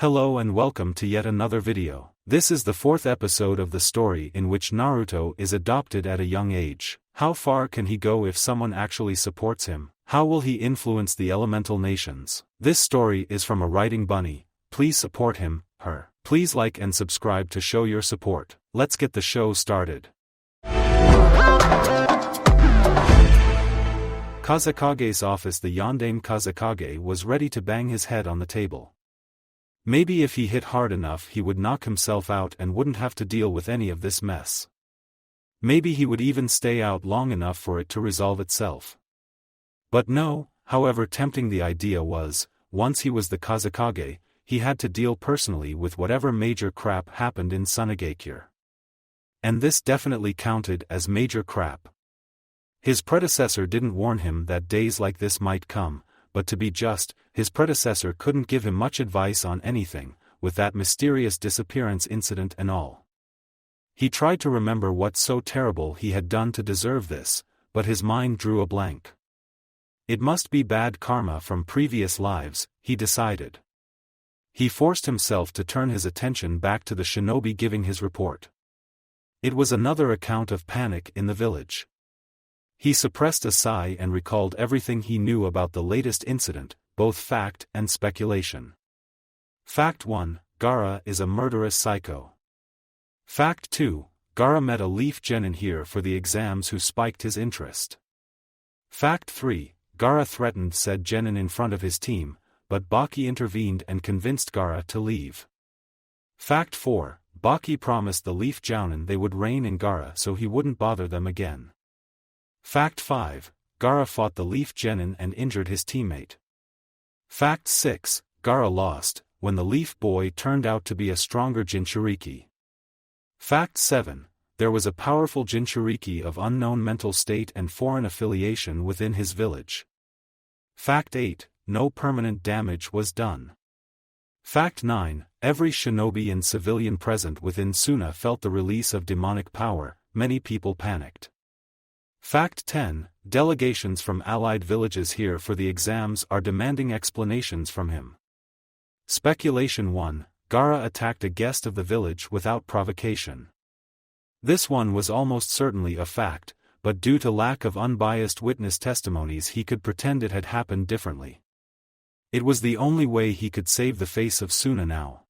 Hello and welcome to yet another video. This is the fourth episode of the story in which Naruto is adopted at a young age. How far can he go if someone actually supports him? How will he influence the elemental nations? This story is from a writing bunny. Please support him, her. Please like and subscribe to show your support. Let's get the show started. Kazekage's office. The Yondaime Kazekage was ready to bang his head on the table. Maybe if he hit hard enough he would knock himself out and wouldn't have to deal with any of this mess. Maybe he would even stay out long enough for it to resolve itself. But no, however tempting the idea was, once he was the Kazekage, he had to deal personally with whatever major crap happened in Sunagakure. And this definitely counted as major crap. His predecessor didn't warn him that days like this might come, but to be just, his predecessor couldn't give him much advice on anything, with that mysterious disappearance incident and all. He tried to remember what so terrible he had done to deserve this, but his mind drew a blank. It must be bad karma from previous lives, he decided. He forced himself to turn his attention back to the shinobi giving his report. It was another account of panic in the village. He suppressed a sigh and recalled everything he knew about the latest incident, both fact and speculation. Fact 1, Gaara is a murderous psycho. Fact 2, Gaara met a leaf genin here for the exams who spiked his interest. Fact 3, Gaara threatened said genin in front of his team, but Baki intervened and convinced Gaara to leave. Fact 4, Baki promised the leaf jounin they would reign in Gaara so he wouldn't bother them again. Fact 5, Gaara fought the leaf genin and injured his teammate. Fact 6, Gaara lost, when the leaf boy turned out to be a stronger Jinchuriki. Fact 7, there was a powerful Jinchuriki of unknown mental state and foreign affiliation within his village. Fact 8, no permanent damage was done. Fact 9, every shinobi and civilian present within Suna felt the release of demonic power, many people panicked. Fact 10, delegations from allied villages here for the exams are demanding explanations from him. Speculation 1, Gaara attacked a guest of the village without provocation. This one was almost certainly a fact, but due to lack of unbiased witness testimonies he could pretend it had happened differently. It was the only way he could save the face of Suna now.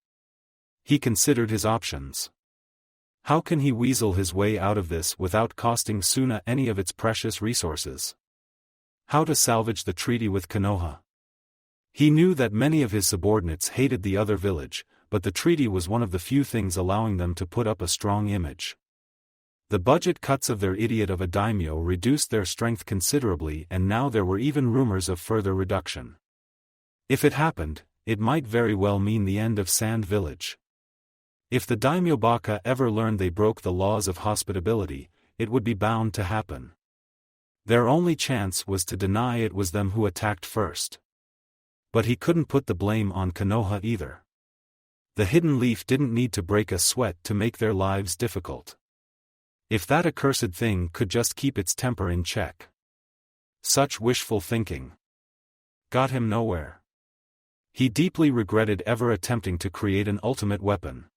He considered his options. How can he weasel his way out of this without costing Suna any of its precious resources? How to salvage the treaty with Konoha? He knew that many of his subordinates hated the other village, but the treaty was one of the few things allowing them to put up a strong image. The budget cuts of their idiot of a daimyo reduced their strength considerably, and now there were even rumors of further reduction. If it happened, it might very well mean the end of Sand Village. If the daimyo baka ever learned they broke the laws of hospitability, it would be bound to happen. Their only chance was to deny it was them who attacked first. But he couldn't put the blame on Konoha either. The hidden leaf didn't need to break a sweat to make their lives difficult. If that accursed thing could just keep its temper in check. Such wishful thinking got him nowhere. He deeply regretted ever attempting to create an ultimate weapon.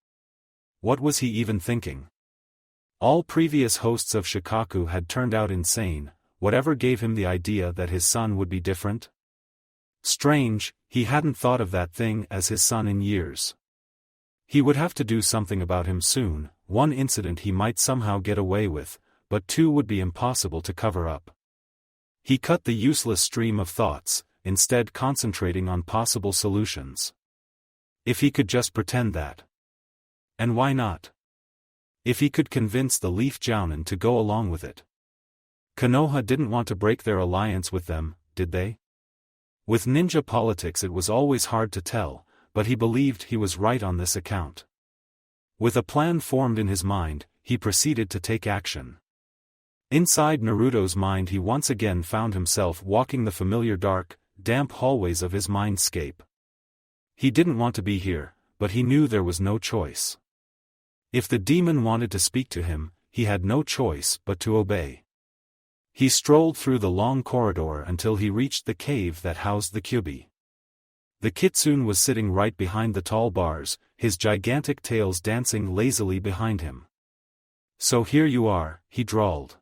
What was he even thinking? All previous hosts of Shikaku had turned out insane. Whatever gave him the idea that his son would be different? Strange, he hadn't thought of that thing as his son in years. He would have to do something about him soon. One incident he might somehow get away with, but two would be impossible to cover up. He cut the useless stream of thoughts, instead concentrating on possible solutions. If he could just pretend that. And why not? If he could convince the leaf jounin to go along with it. Konoha didn't want to break their alliance with them, did they? With ninja politics it was always hard to tell, but he believed he was right on this account. With a plan formed in his mind, he proceeded to take action. Inside Naruto's mind he once again found himself walking the familiar dark, damp hallways of his mindscape. He didn't want to be here, but he knew there was no choice. If the demon wanted to speak to him, he had no choice but to obey. He strolled through the long corridor until he reached the cave that housed the Kyubi. The kitsune was sitting right behind the tall bars, his gigantic tails dancing lazily behind him. "So here you are," he drawled.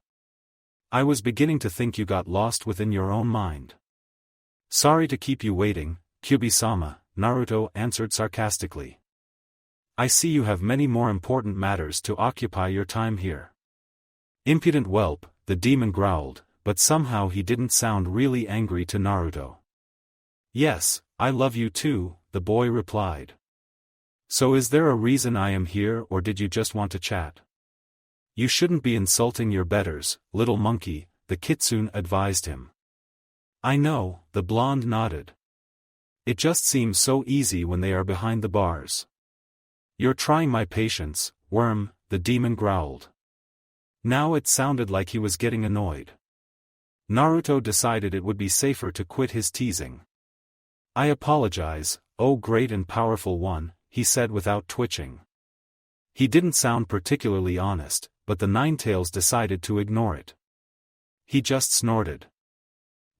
"I was beginning to think you got lost within your own mind." "Sorry to keep you waiting, Kyubi-sama," Naruto answered sarcastically. "I see you have many more important matters to occupy your time here." "Impudent whelp," the demon growled, but somehow he didn't sound really angry to Naruto. "Yes, I love you too," the boy replied. "So is there a reason I am here, or did you just want to chat?" "You shouldn't be insulting your betters, little monkey," the kitsune advised him. "I know," the blonde nodded. "It just seems so easy when they are behind the bars." "You're trying my patience, worm," the demon growled. Now it sounded like he was getting annoyed. Naruto decided it would be safer to quit his teasing. "I apologize, oh great and powerful one," he said without twitching. He didn't sound particularly honest, but the Ninetales decided to ignore it. He just snorted.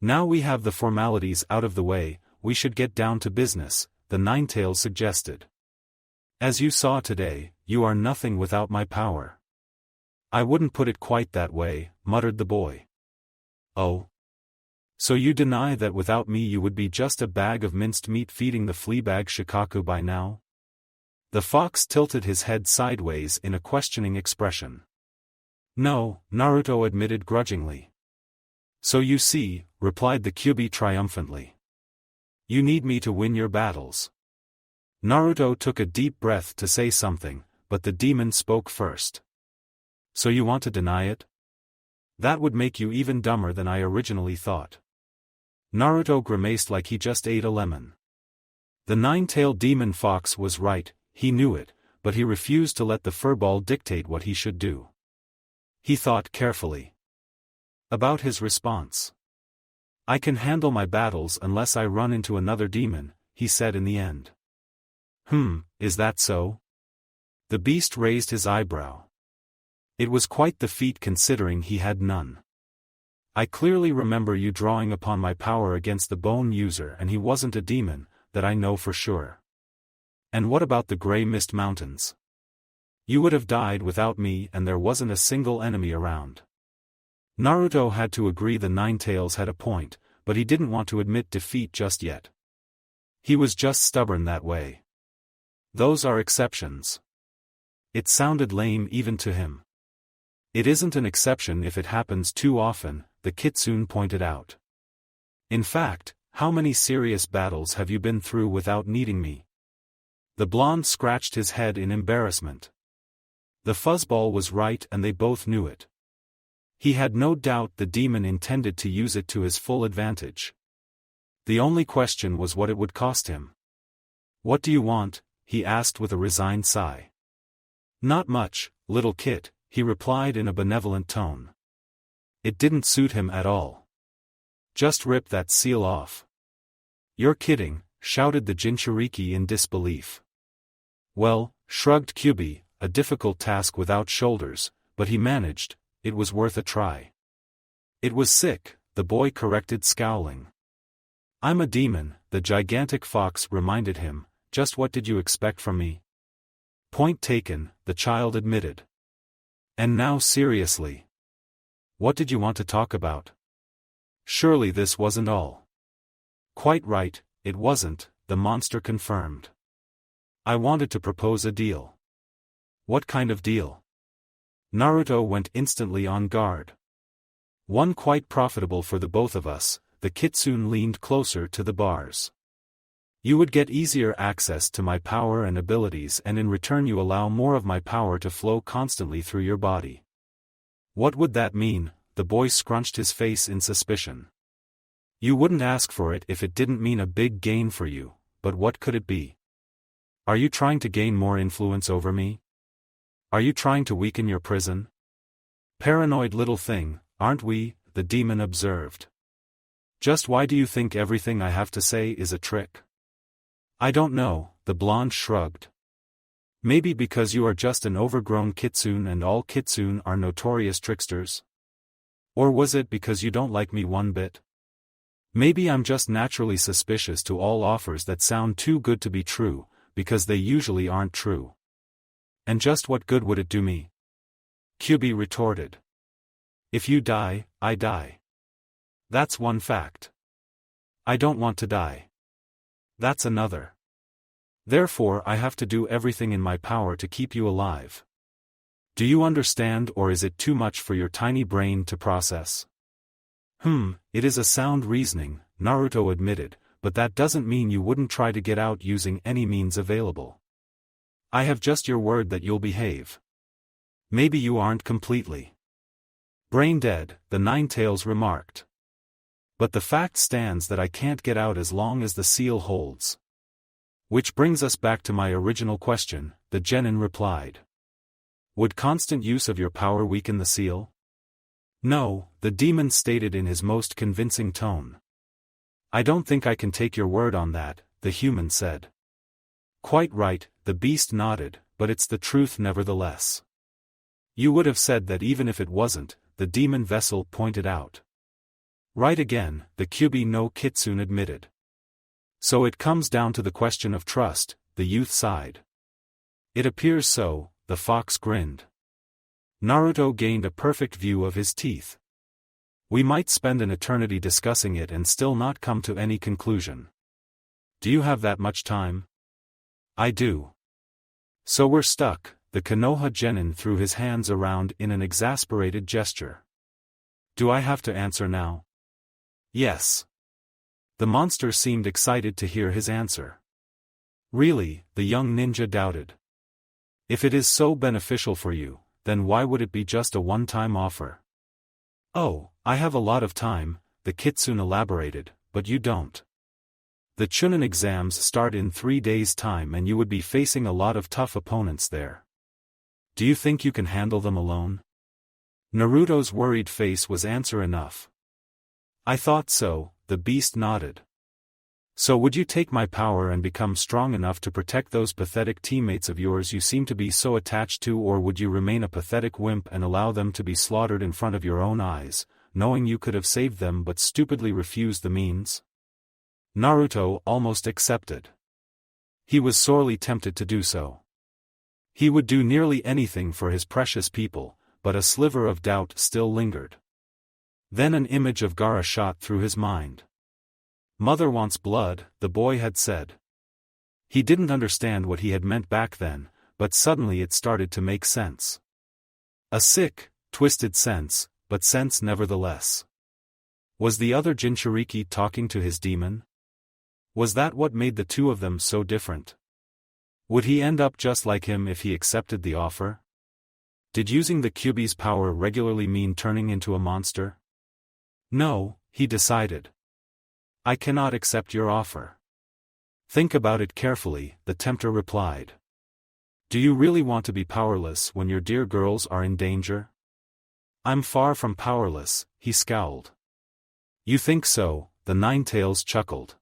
"Now we have the formalities out of the way, we should get down to business," the Ninetales suggested. "As you saw today, you are nothing without my power." "I wouldn't put it quite that way," muttered the boy. "Oh? So you deny that without me you would be just a bag of minced meat feeding the fleabag Shikaku by now?" The fox tilted his head sideways in a questioning expression. "No," Naruto admitted grudgingly. "So you see," replied the Kyubi triumphantly. "You need me to win your battles." Naruto took a deep breath to say something, but the demon spoke first. "So you want to deny it? That would make you even dumber than I originally thought." Naruto grimaced like he just ate a lemon. The nine-tailed demon fox was right, he knew it, but he refused to let the furball dictate what he should do. He thought carefully about his response. "I can handle my battles unless I run into another demon," he said in the end. Is that so?" The beast raised his eyebrow. It was quite the feat considering he had none. "I clearly remember you drawing upon my power against the bone user and he wasn't a demon, that I know for sure." "And what about the Grey Mist Mountains? You would have died without me and there wasn't a single enemy around." Naruto had to agree the Ninetales had a point, but he didn't want to admit defeat just yet. He was just stubborn that way. "Those are exceptions." It sounded lame even to him. "It isn't an exception if it happens too often," the kitsune pointed out. "In fact, how many serious battles have you been through without needing me?" The blonde scratched his head in embarrassment. The fuzzball was right and they both knew it. He had no doubt the demon intended to use it to his full advantage. The only question was what it would cost him. "What do you want?" he asked with a resigned sigh. "Not much, little kit," he replied in a benevolent tone. It didn't suit him at all. "Just rip that seal off." "You're kidding," shouted the Jinchuriki in disbelief. "Well," shrugged Kyubi, a difficult task without shoulders, but he managed, it was worth a try. "It was sick," the boy corrected scowling. "I'm a demon," the gigantic fox reminded him, "just what did you expect from me?" "Point taken," the child admitted. "And now seriously. What did you want to talk about? Surely this wasn't all." "Quite right, it wasn't," the monster confirmed. "I wanted to propose a deal." "What kind of deal?" Naruto went instantly on guard. "One quite profitable for the both of us," the kitsune leaned closer to the bars. "You would get easier access to my power and abilities and in return you allow more of my power to flow constantly through your body." "What would that mean?" the boy scrunched his face in suspicion. "You wouldn't ask for it if it didn't mean a big gain for you, but what could it be? Are you trying to gain more influence over me? Are you trying to weaken your prison?" "Paranoid little thing, aren't we?" the demon observed. "Just why do you think everything I have to say is a trick?" "I don't know," the blonde shrugged. "Maybe because you are just an overgrown kitsune and all kitsune are notorious tricksters? Or was it because you don't like me one bit?" Maybe I'm just naturally suspicious to all offers that sound too good to be true, because they usually aren't true. And just what good would it do me? Kyubi retorted. If you die, I die. That's one fact. I don't want to die. That's another. Therefore I have to do everything in my power to keep you alive. Do you understand, or is it too much for your tiny brain to process? It is a sound reasoning, Naruto admitted, but that doesn't mean you wouldn't try to get out using any means available. I have just your word that you'll behave. Maybe you aren't completely brain dead, the Nine-Tails remarked. But the fact stands that I can't get out as long as the seal holds. Which brings us back to my original question, the genin replied. Would constant use of your power weaken the seal? No, the demon stated in his most convincing tone. I don't think I can take your word on that, the human said. Quite right, the beast nodded, but it's the truth nevertheless. You would have said that even if it wasn't, the demon vessel pointed out. Right again, the Kyubi no Kitsune admitted. So it comes down to the question of trust, the youth sighed. It appears so, the fox grinned. Naruto gained a perfect view of his teeth. We might spend an eternity discussing it and still not come to any conclusion. Do you have that much time? I do. So we're stuck, the Konoha genin threw his hands around in an exasperated gesture. Do I have to answer now? Yes. The monster seemed excited to hear his answer. Really, the young ninja doubted. If it is so beneficial for you, then why would it be just a one-time offer? Oh, I have a lot of time, the Kitsune elaborated, but you don't. The Chunin exams start in 3 days' time and you would be facing a lot of tough opponents there. Do you think you can handle them alone? Naruto's worried face was answer enough. I thought so, the beast nodded. So would you take my power and become strong enough to protect those pathetic teammates of yours you seem to be so attached to, or would you remain a pathetic wimp and allow them to be slaughtered in front of your own eyes, knowing you could have saved them but stupidly refused the means? Naruto almost accepted. He was sorely tempted to do so. He would do nearly anything for his precious people, but a sliver of doubt still lingered. Then an image of Gaara shot through his mind. Mother wants blood, the boy had said. He didn't understand what he had meant back then, but suddenly it started to make sense. A sick, twisted sense, but sense nevertheless. Was the other Jinchuriki talking to his demon? Was that what made the two of them so different? Would he end up just like him if he accepted the offer? Did using the Kyubi's power regularly mean turning into a monster? No, he decided. I cannot accept your offer. Think about it carefully, the tempter replied. Do you really want to be powerless when your dear girls are in danger? I'm far from powerless, he scowled. You think so, the Nine-Tails chuckled.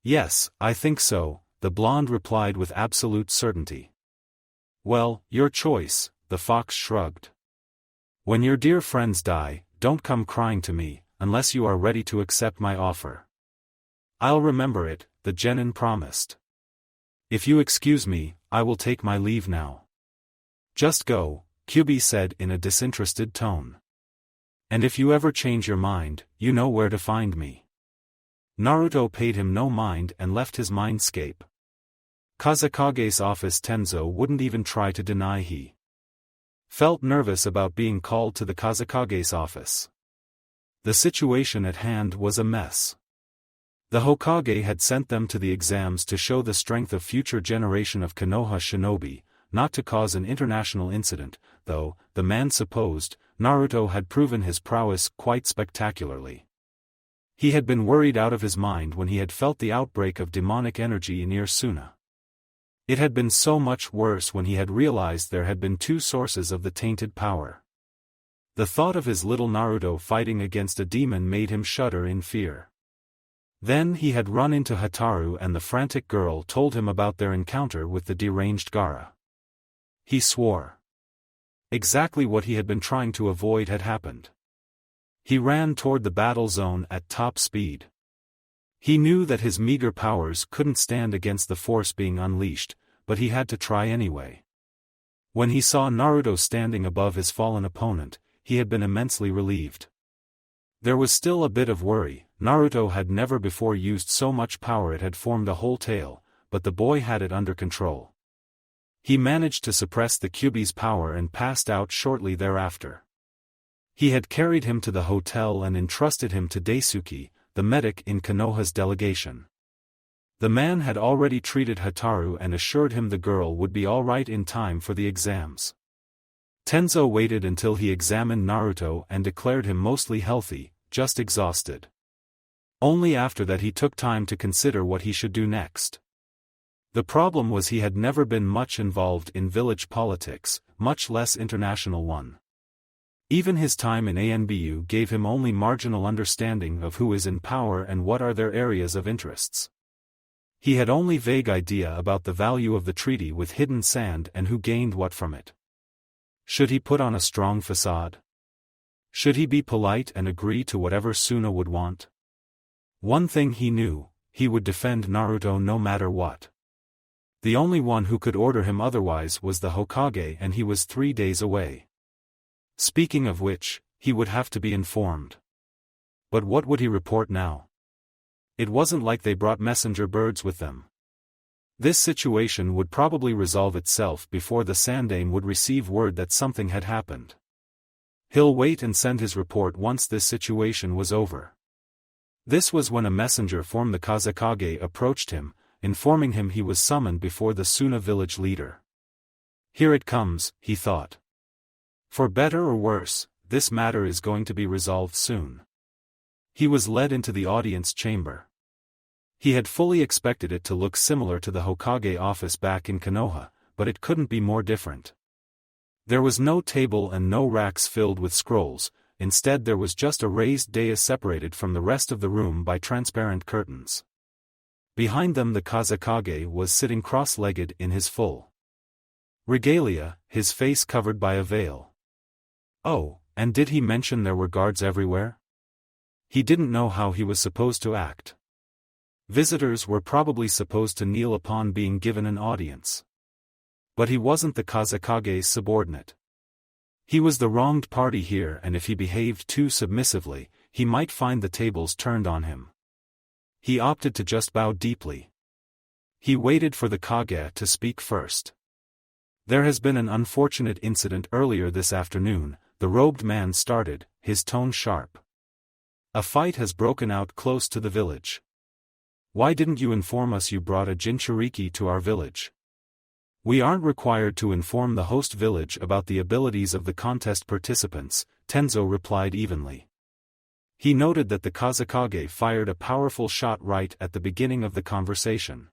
Yes, I think so, the blonde replied with absolute certainty. Well, your choice, the fox shrugged. When your dear friends die, don't come crying to me, unless you are ready to accept my offer. I'll remember it, the genin promised. If you excuse me, I will take my leave now. Just go, Kyubi said in a disinterested tone. And if you ever change your mind, you know where to find me. Naruto paid him no mind and left his mindscape. Kazekage's office. Tenzo wouldn't even try to deny he felt nervous about being called to the Kazekage's office. The situation at hand was a mess. The Hokage had sent them to the exams to show the strength of future generation of Konoha shinobi, not to cause an international incident, though, the man supposed, Naruto had proven his prowess quite spectacularly. He had been worried out of his mind when he had felt the outbreak of demonic energy near Suna. It had been so much worse when he had realized there had been 2 sources of the tainted power. The thought of his little Naruto fighting against a demon made him shudder in fear. Then he had run into Hataru and the frantic girl told him about their encounter with the deranged Gaara. He swore. Exactly what he had been trying to avoid had happened. He ran toward the battle zone at top speed. He knew that his meager powers couldn't stand against the force being unleashed, but he had to try anyway. When he saw Naruto standing above his fallen opponent, he had been immensely relieved. There was still a bit of worry. Naruto had never before used so much power it had formed a whole tail, but the boy had it under control. He managed to suppress the Kyuubi's power and passed out shortly thereafter. He had carried him to the hotel and entrusted him to Daisuke, the medic in Konoha's delegation. The man had already treated Hotaru and assured him the girl would be alright in time for the exams. Tenzo waited until he examined Naruto and declared him mostly healthy, just exhausted. Only after that he took time to consider what he should do next. The problem was he had never been much involved in village politics, much less international one. Even his time in ANBU gave him only marginal understanding of who is in power and what are their areas of interests. He had only vague idea about the value of the treaty with Hidden Sand and who gained what from it. Should he put on a strong facade? Should he be polite and agree to whatever Suna would want? One thing he knew, he would defend Naruto no matter what. The only one who could order him otherwise was the Hokage, and he was 3 days away. Speaking of which, he would have to be informed. But what would he report now? It wasn't like they brought messenger birds with them. This situation would probably resolve itself before the Sandaime would receive word that something had happened. He'll wait and send his report once this situation was over. This was when a messenger from the Kazekage approached him, informing him he was summoned before the Suna village leader. Here it comes, he thought. For better or worse, this matter is going to be resolved soon. He was led into the audience chamber. He had fully expected it to look similar to the Hokage office back in Konoha, but it couldn't be more different. There was no table and no racks filled with scrolls. Instead there was just a raised dais separated from the rest of the room by transparent curtains. Behind them the Kazekage was sitting cross-legged in his full regalia, his face covered by a veil. Oh, and did he mention there were guards everywhere? He didn't know how he was supposed to act. Visitors were probably supposed to kneel upon being given an audience. But he wasn't the Kazekage's subordinate. He was the wronged party here, and if he behaved too submissively, he might find the tables turned on him. He opted to just bow deeply. He waited for the Kage to speak first. There has been an unfortunate incident earlier this afternoon, the robed man started, his tone sharp. A fight has broken out close to the village. Why didn't you inform us you brought a Jinchuriki to our village? We aren't required to inform the host village about the abilities of the contest participants, Tenzo replied evenly. He noted that the Kazekage fired a powerful shot right at the beginning of the conversation.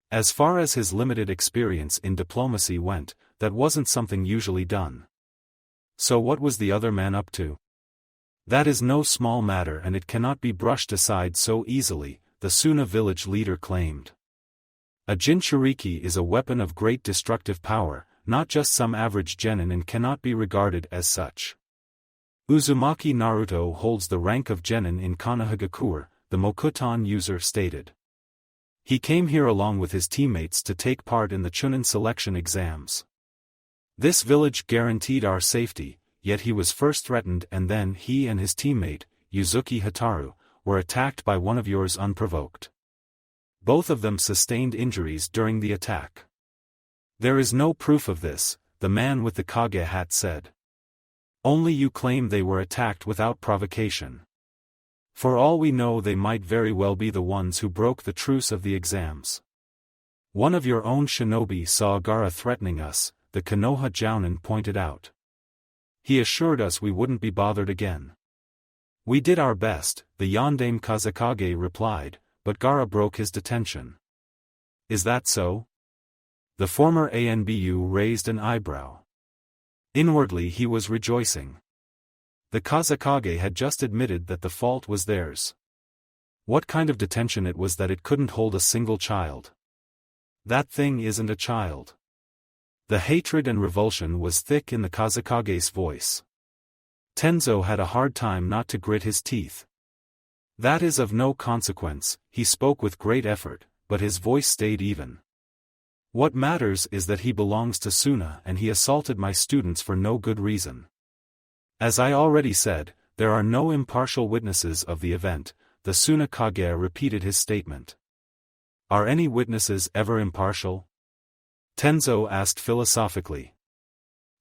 As far as his limited experience in diplomacy went, that wasn't something usually done. So what was the other man up to? That is no small matter and it cannot be brushed aside so easily, the Suna village leader claimed. A Jinchuriki is a weapon of great destructive power, not just some average genin, and cannot be regarded as such. Uzumaki Naruto holds the rank of genin in Konohagakure, the Mokuton user stated. He came here along with his teammates to take part in the Chunin selection exams. This village guaranteed our safety, yet he was first threatened and then he and his teammate, Yuzuki Hotaru, were attacked by one of yours unprovoked. Both of them sustained injuries during the attack. There is no proof of this, the man with the Kage hat said. Only you claim they were attacked without provocation. For all we know they might very well be the ones who broke the truce of the exams. One of your own shinobi saw Gaara threatening us, the Konoha Jounin pointed out. He assured us we wouldn't be bothered again. We did our best, the Yondaime Kazekage replied, but Gaara broke his detention. Is that so? The former ANBU raised an eyebrow. Inwardly he was rejoicing. The Kazekage had just admitted that the fault was theirs. What kind of detention it was that it couldn't hold a single child? That thing isn't a child. The hatred and revulsion was thick in the Kazekage's voice. Tenzo had a hard time not to grit his teeth. That is of no consequence, he spoke with great effort, but his voice stayed even. What matters is that he belongs to Suna and he assaulted my students for no good reason. As I already said, there are no impartial witnesses of the event. The Suna Kage repeated his statement. Are any witnesses ever impartial? Tenzo asked philosophically.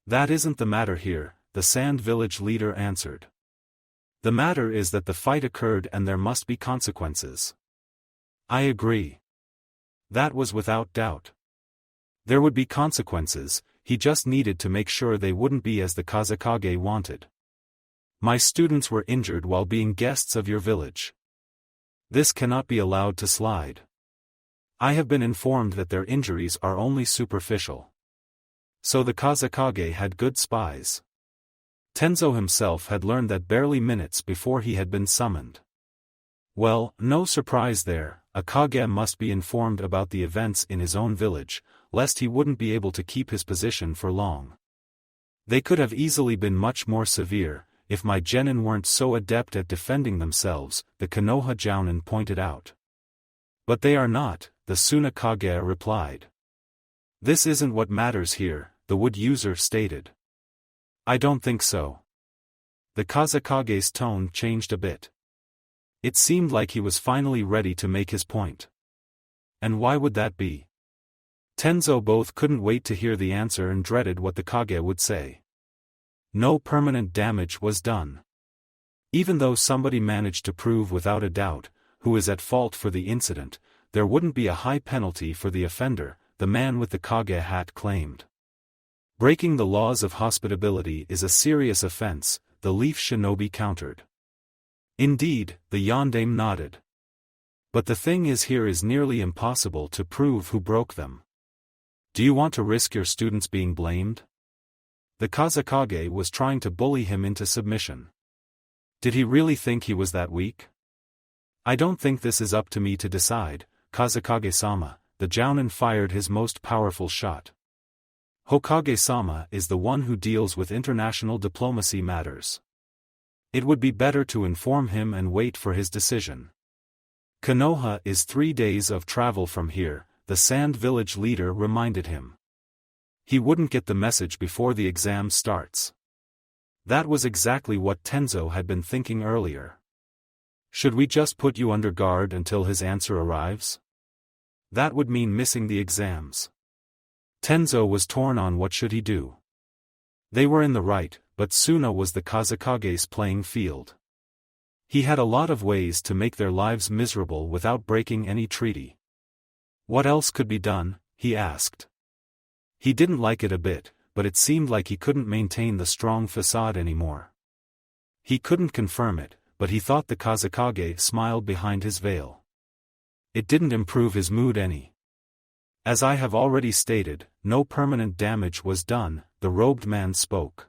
That isn't the matter here, the Sand Village leader answered. The matter is that the fight occurred and there must be consequences. I agree. That was without doubt. There would be consequences, he just needed to make sure they wouldn't be as the Kazekage wanted. My students were injured while being guests of your village. This cannot be allowed to slide. I have been informed that their injuries are only superficial. So the Kazekage had good spies. Tenzo himself had learned that barely minutes before he had been summoned. Well, no surprise there, a Kage must be informed about the events in his own village, lest he wouldn't be able to keep his position for long. They could have easily been much more severe, if my genin weren't so adept at defending themselves, the Konoha Jounin pointed out. But they are not, the Suna Kage replied. This isn't what matters here, the wood user stated. I don't think so. The Kazekage's tone changed a bit. It seemed like he was finally ready to make his point. And why would that be? Tenzo both couldn't wait to hear the answer and dreaded what the Kage would say. No permanent damage was done. Even though somebody managed to prove without a doubt who is at fault for the incident, there wouldn't be a high penalty for the offender, the man with the Kage hat claimed. Breaking the laws of hospitability is a serious offense, the Leaf Shinobi countered. Indeed, the Yondaime nodded. But the thing is, here is nearly impossible to prove who broke them. Do you want to risk your students being blamed? The Kazekage was trying to bully him into submission. Did he really think he was that weak? I don't think this is up to me to decide, Kazekage-sama. The Jounin fired his most powerful shot. Hokage-sama is the one who deals with international diplomacy matters. It would be better to inform him and wait for his decision. Konoha is 3 days of travel from here, the Sand Village leader reminded him. He wouldn't get the message before the exam starts. That was exactly what Tenzo had been thinking earlier. Should we just put you under guard until his answer arrives? That would mean missing the exams. Tenzo was torn on what should he do. They were in the right, but Suna was the Kazekage's playing field. He had a lot of ways to make their lives miserable without breaking any treaty. What else could be done, he asked. He didn't like it a bit, but it seemed like he couldn't maintain the strong facade anymore. He couldn't confirm it, but he thought the Kazekage smiled behind his veil. It didn't improve his mood any. As I have already stated, no permanent damage was done, the robed man spoke.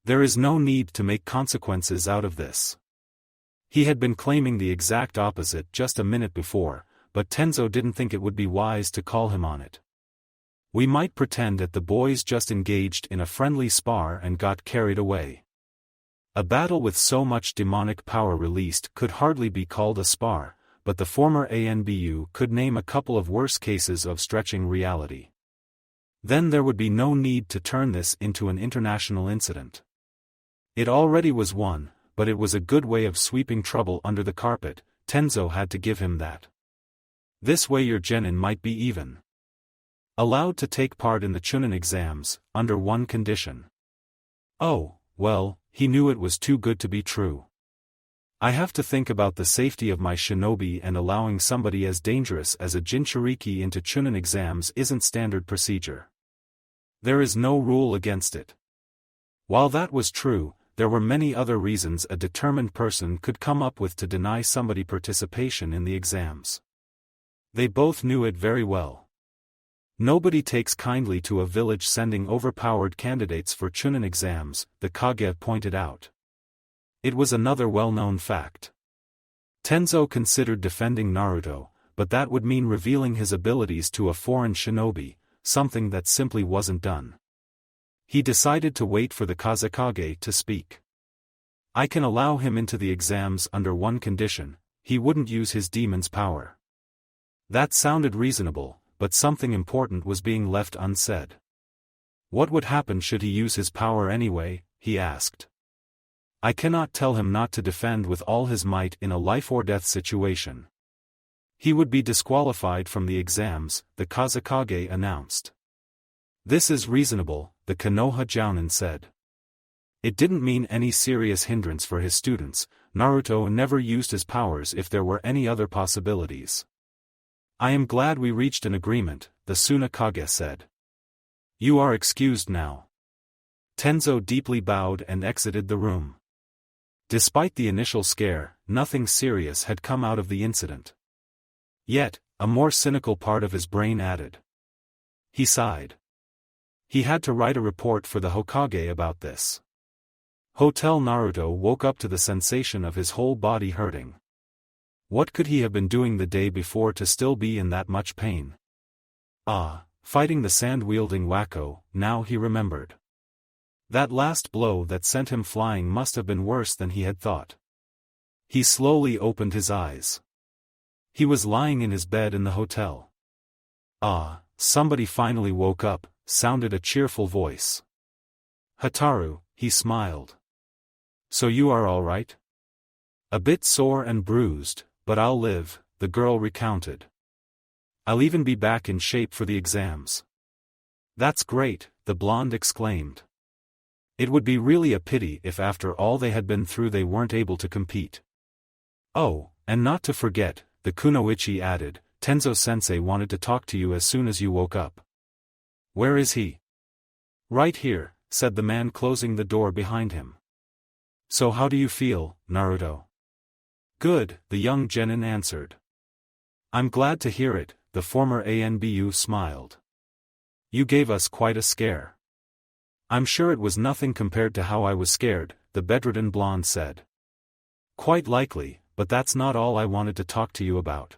There is no need to make consequences out of this. He had been claiming the exact opposite just a minute before, but Tenzo didn't think it would be wise to call him on it. We might pretend that the boys just engaged in a friendly spar and got carried away. A battle with so much demonic power released could hardly be called a spar, but the former ANBU could name a couple of worse cases of stretching reality. Then there would be no need to turn this into an international incident. It already was one, but it was a good way of sweeping trouble under the carpet. Tenzo had to give him that. This way your genin might be even allowed to take part in the Chunin exams, under one condition. Oh, well, he knew it was too good to be true. I have to think about the safety of my shinobi, and allowing somebody as dangerous as a Jinchuriki into Chunin exams isn't standard procedure. There is no rule against it. While that was true, there were many other reasons a determined person could come up with to deny somebody participation in the exams. They both knew it very well. Nobody takes kindly to a village sending overpowered candidates for Chunin exams, the Kage pointed out. It was another well-known fact. Tenzo considered defending Naruto, but that would mean revealing his abilities to a foreign shinobi, something that simply wasn't done. He decided to wait for the Kazekage to speak. I can allow him into the exams under one condition: he wouldn't use his demon's power. That sounded reasonable, but something important was being left unsaid. What would happen should he use his power anyway, he asked. I cannot tell him not to defend with all his might in a life-or-death situation. He would be disqualified from the exams, the Kazekage announced. This is reasonable, the Konoha Jounin said. It didn't mean any serious hindrance for his students. Naruto never used his powers if there were any other possibilities. I am glad we reached an agreement, the Tsunakage said. You are excused now. Tenzo deeply bowed and exited the room. Despite the initial scare, nothing serious had come out of the incident. Yet, a more cynical part of his brain added. He sighed. He had to write a report for the Hokage about this. Hotel Naruto woke up to the sensation of his whole body hurting. What could he have been doing the day before to still be in that much pain? Fighting the sand-wielding wacko, now he remembered. That last blow that sent him flying must have been worse than he had thought. He slowly opened his eyes. He was lying in his bed in the hotel. Somebody finally woke up, sounded a cheerful voice. Hotaru, he smiled. So you are all right? A bit sore and bruised, but I'll live, the girl recounted. I'll even be back in shape for the exams. That's great, the blonde exclaimed. It would be really a pity if after all they had been through they weren't able to compete. Oh, and not to forget, the kunoichi added, Tenzo-sensei wanted to talk to you as soon as you woke up. Where is he? Right here, said the man closing the door behind him. So how do you feel, Naruto? Good, the young genin answered. I'm glad to hear it, the former Anbu smiled. You gave us quite a scare. I'm sure it was nothing compared to how I was scared, the bedridden blonde said. Quite likely, but that's not all I wanted to talk to you about.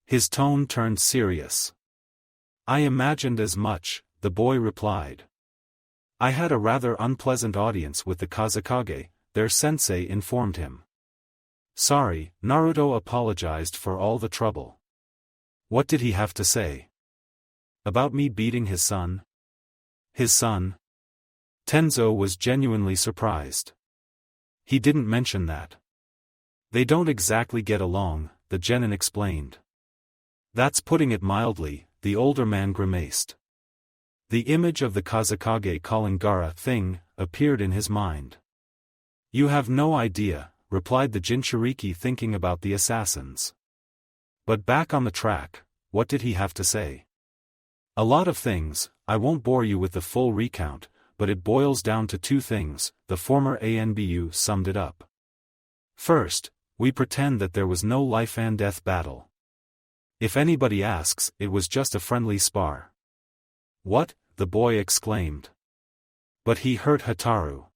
His tone turned serious. I imagined as much, the boy replied. I had a rather unpleasant audience with the Kazekage, their sensei informed him. Sorry, Naruto apologized for all the trouble. What did he have to say? About me beating his son? His son? Tenzo was genuinely surprised. He didn't mention that. They don't exactly get along, the genin explained. That's putting it mildly, the older man grimaced. The image of the Kazekage calling Gaara thing appeared in his mind. You have no idea, replied the Jinchuriki, thinking about the assassins. But back on the track, what did he have to say? A lot of things. I won't bore you with the full recount, but it boils down to two things, the former Anbu summed it up. First, we pretend that there was no life and death battle. If anybody asks, it was just a friendly spar. What? The boy exclaimed. But he hurt Hotaru.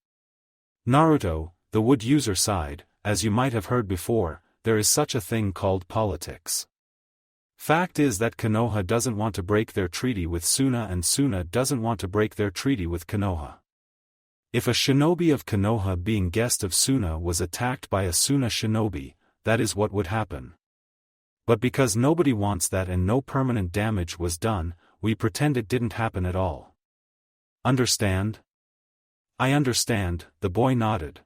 Naruto, the wood user sighed, as you might have heard before, there is such a thing called politics. Fact is that Konoha doesn't want to break their treaty with Suna and Suna doesn't want to break their treaty with Konoha. If a shinobi of Konoha being guest of Suna was attacked by a Suna shinobi, that is what would happen. But because nobody wants that and no permanent damage was done, we pretend it didn't happen at all. Understand? I understand, the boy nodded.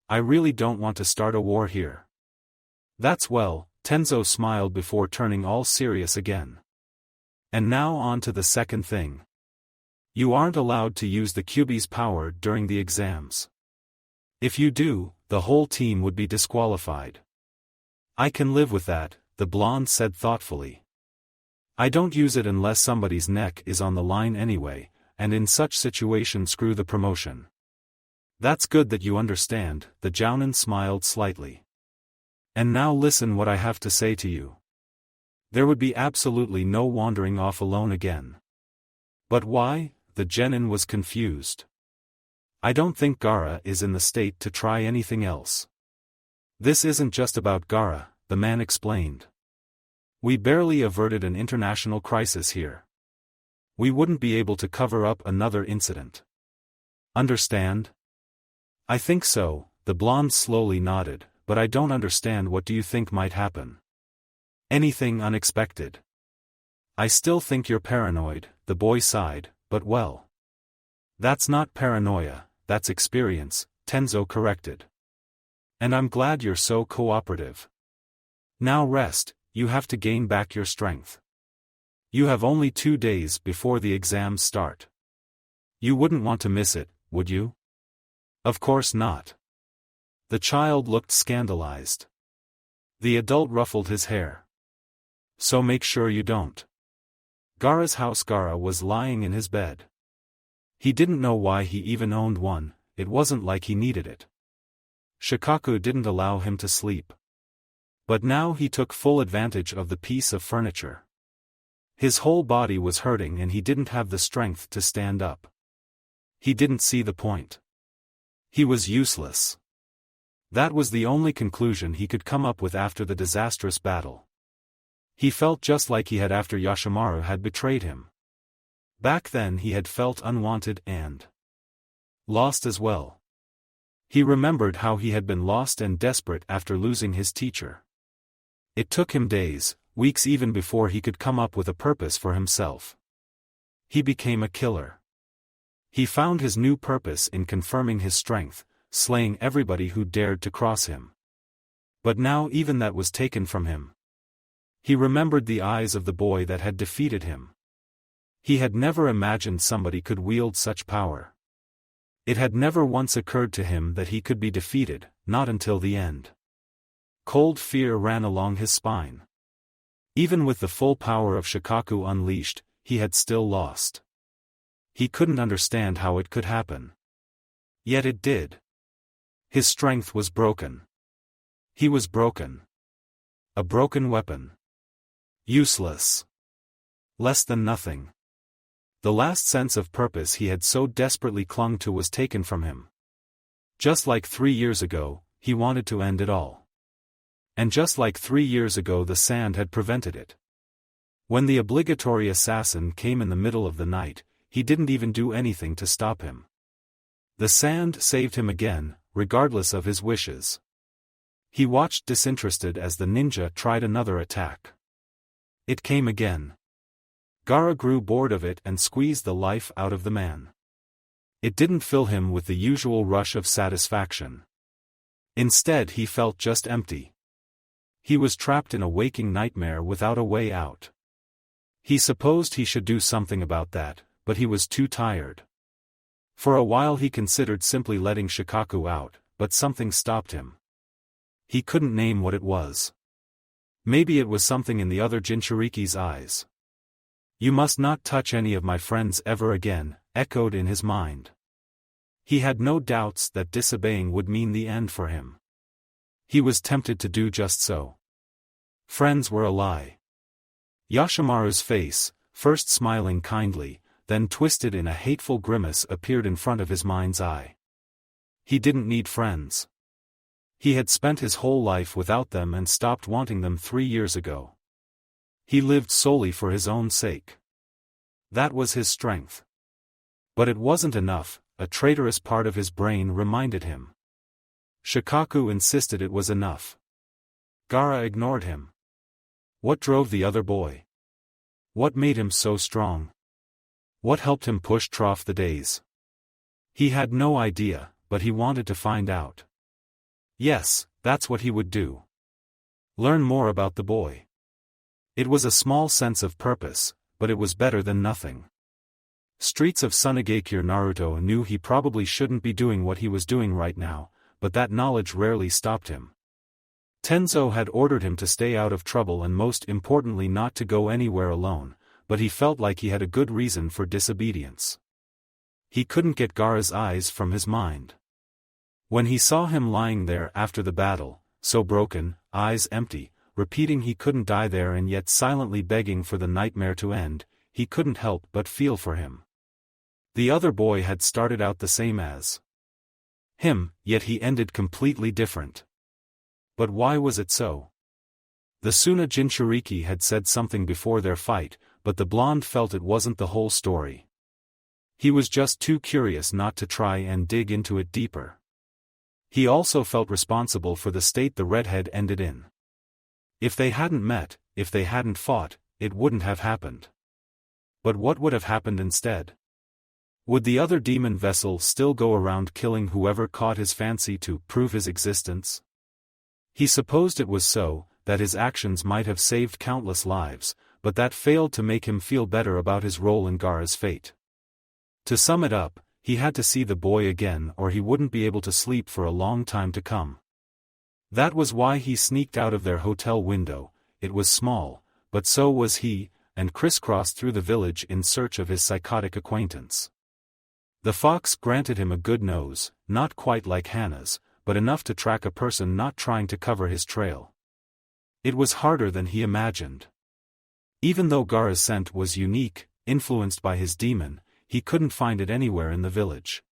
I really don't want to start a war here. That's well, Tenzo smiled before turning all serious again. And now on to the second thing. You aren't allowed to use the Kyuubi's power during the exams. If you do, the whole team would be disqualified. I can live with that, the blonde said thoughtfully. I don't use it unless somebody's neck is on the line anyway, and in such situation screw the promotion. That's good that you understand, the Jounin smiled slightly. And now listen what I have to say to you. There would be absolutely no wandering off alone again. But why? The genin was confused. I don't think Gaara is in the state to try anything else. This isn't just about Gaara, the man explained. We barely averted an international crisis here. We wouldn't be able to cover up another incident. Understand? I think so, The blonde slowly nodded, but I don't understand. What do you think might happen? Anything unexpected. I still think you're paranoid, the boy sighed, but well. That's not paranoia, that's experience, Tenzo corrected. And I'm glad you're so cooperative. Now rest, you have to gain back your strength. You have only 2 days before the exams start. You wouldn't want to miss it, would you? Of course not. The child looked scandalized. The adult ruffled his hair. So make sure you don't. Gaara's house. Gaara was lying in his bed. He didn't know why he even owned one, it wasn't like he needed it. Shikaku didn't allow him to sleep. But now he took full advantage of the piece of furniture. His whole body was hurting and he didn't have the strength to stand up. He didn't see the point. He was useless. That was the only conclusion he could come up with after the disastrous battle. He felt just like he had after Yoshimaru had betrayed him. Back then he had felt unwanted and lost as well. He remembered how he had been lost and desperate after losing his teacher. It took him days, weeks even before he could come up with a purpose for himself. He became a killer. He found his new purpose in confirming his strength, slaying everybody who dared to cross him. But now even that was taken from him. He remembered the eyes of the boy that had defeated him. He had never imagined somebody could wield such power. It had never once occurred to him that he could be defeated, not until the end. Cold fear ran along his spine. Even with the full power of Shikaku unleashed, he had still lost. He couldn't understand how it could happen. Yet it did. His strength was broken. He was broken. A broken weapon. Useless. Less than nothing. The last sense of purpose he had so desperately clung to was taken from him. Just like 3 years ago, he wanted to end it all. And just like 3 years ago the sand had prevented it. When the obligatory assassin came in the middle of the night, he didn't even do anything to stop him. The sand saved him again, regardless of his wishes. He watched disinterested as the ninja tried another attack. It came again. Gaara grew bored of it and squeezed the life out of the man. It didn't fill him with the usual rush of satisfaction. Instead he felt just empty. He was trapped in a waking nightmare without a way out. He supposed he should do something about that, but he was too tired. For a while he considered simply letting Shikaku out, but something stopped him. He couldn't name what it was. Maybe it was something in the other Jinchuriki's eyes. "You must not touch any of my friends ever again," echoed in his mind. He had no doubts that disobeying would mean the end for him. He was tempted to do just so. Friends were a lie. Yoshimaru's face, first smiling kindly, then twisted in a hateful grimace, appeared in front of his mind's eye. He didn't need friends. He had spent his whole life without them and stopped wanting them 3 years ago. He lived solely for his own sake. That was his strength. But it wasn't enough, a traitorous part of his brain reminded him. Shikaku insisted it was enough. Gaara ignored him. What drove the other boy? What made him so strong? What helped him push through the days? He had no idea, but he wanted to find out. Yes, that's what he would do. Learn more about the boy. It was a small sense of purpose, but it was better than nothing. Streets of Sunagakure. Naruto knew he probably shouldn't be doing what he was doing right now, but that knowledge rarely stopped him. Tenzo had ordered him to stay out of trouble and most importantly not to go anywhere alone, but he felt like he had a good reason for disobedience. He couldn't get Gaara's eyes from his mind. When he saw him lying there after the battle, so broken, eyes empty, repeating he couldn't die there and yet silently begging for the nightmare to end, he couldn't help but feel for him. The other boy had started out the same as him, yet he ended completely different. But why was it so? The Suna Jinchuriki had said something before their fight, but the blonde felt it wasn't the whole story. He was just too curious not to try and dig into it deeper. He also felt responsible for the state the redhead ended in. If they hadn't met, if they hadn't fought, it wouldn't have happened. But what would have happened instead? Would the other demon vessel still go around killing whoever caught his fancy to prove his existence? He supposed it was so, that his actions might have saved countless lives, but that failed to make him feel better about his role in Gaara's fate. To sum it up, he had to see the boy again or he wouldn't be able to sleep for a long time to come. That was why he sneaked out of their hotel window. It was small, but so was he, and crisscrossed through the village in search of his psychotic acquaintance. The fox granted him a good nose, not quite like Hannah's, but enough to track a person not trying to cover his trail. It was harder than he imagined. Even though Gaara's scent was unique, influenced by his demon, he couldn't find it anywhere in the village.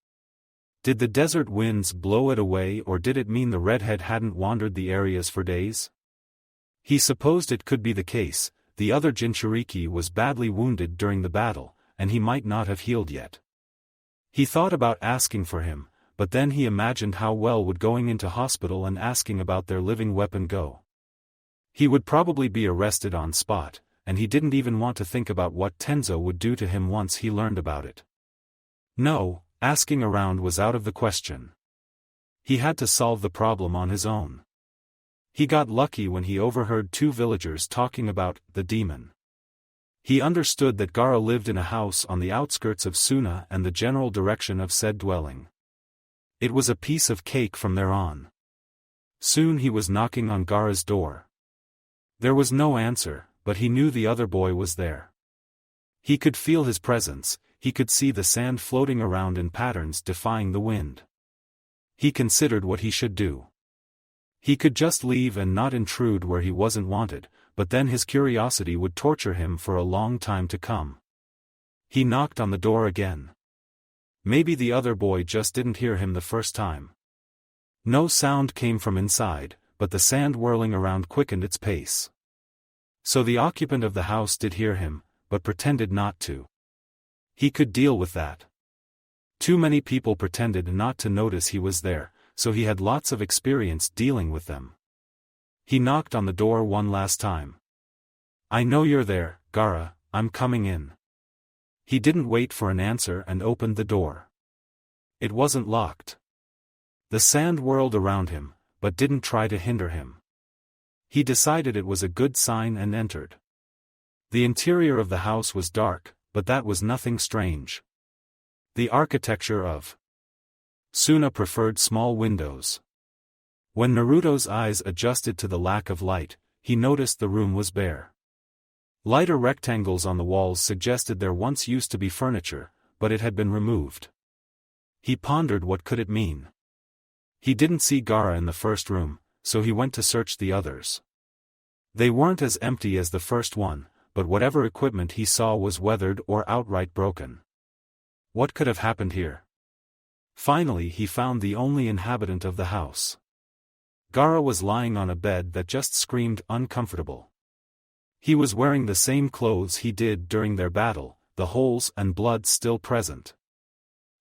Did the desert winds blow it away or did it mean the redhead hadn't wandered the areas for days? He supposed it could be the case. The other Jinchuriki was badly wounded during the battle, and he might not have healed yet. He thought about asking for him, but then he imagined how well would going into hospital and asking about their living weapon go. He would probably be arrested on spot, and he didn't even want to think about what Tenzo would do to him once he learned about it. No, asking around was out of the question. He had to solve the problem on his own. He got lucky when he overheard two villagers talking about the demon. He understood that Gaara lived in a house on the outskirts of Suna and the general direction of said dwelling. It was a piece of cake from there on. Soon he was knocking on Gaara's door. There was no answer, but he knew the other boy was there. He could feel his presence, he could see the sand floating around in patterns defying the wind. He considered what he should do. He could just leave and not intrude where he wasn't wanted, but then his curiosity would torture him for a long time to come. He knocked on the door again. Maybe the other boy just didn't hear him the first time. No sound came from inside, but the sand whirling around quickened its pace. So the occupant of the house did hear him, but pretended not to. He could deal with that. Too many people pretended not to notice he was there, so he had lots of experience dealing with them. He knocked on the door one last time. "I know you're there, Gaara, I'm coming in." He didn't wait for an answer and opened the door. It wasn't locked. The sand whirled around him, but didn't try to hinder him. He decided it was a good sign and entered. The interior of the house was dark, but that was nothing strange. The architecture of Suna preferred small windows. When Naruto's eyes adjusted to the lack of light, he noticed the room was bare. Lighter rectangles on the walls suggested there once used to be furniture, but it had been removed. He pondered what could it mean. He didn't see Gaara in the first room, so he went to search the others. They weren't as empty as the first one, but whatever equipment he saw was weathered or outright broken. What could have happened here? Finally he found the only inhabitant of the house. Gaara was lying on a bed that just screamed uncomfortable. He was wearing the same clothes he did during their battle, the holes and blood still present.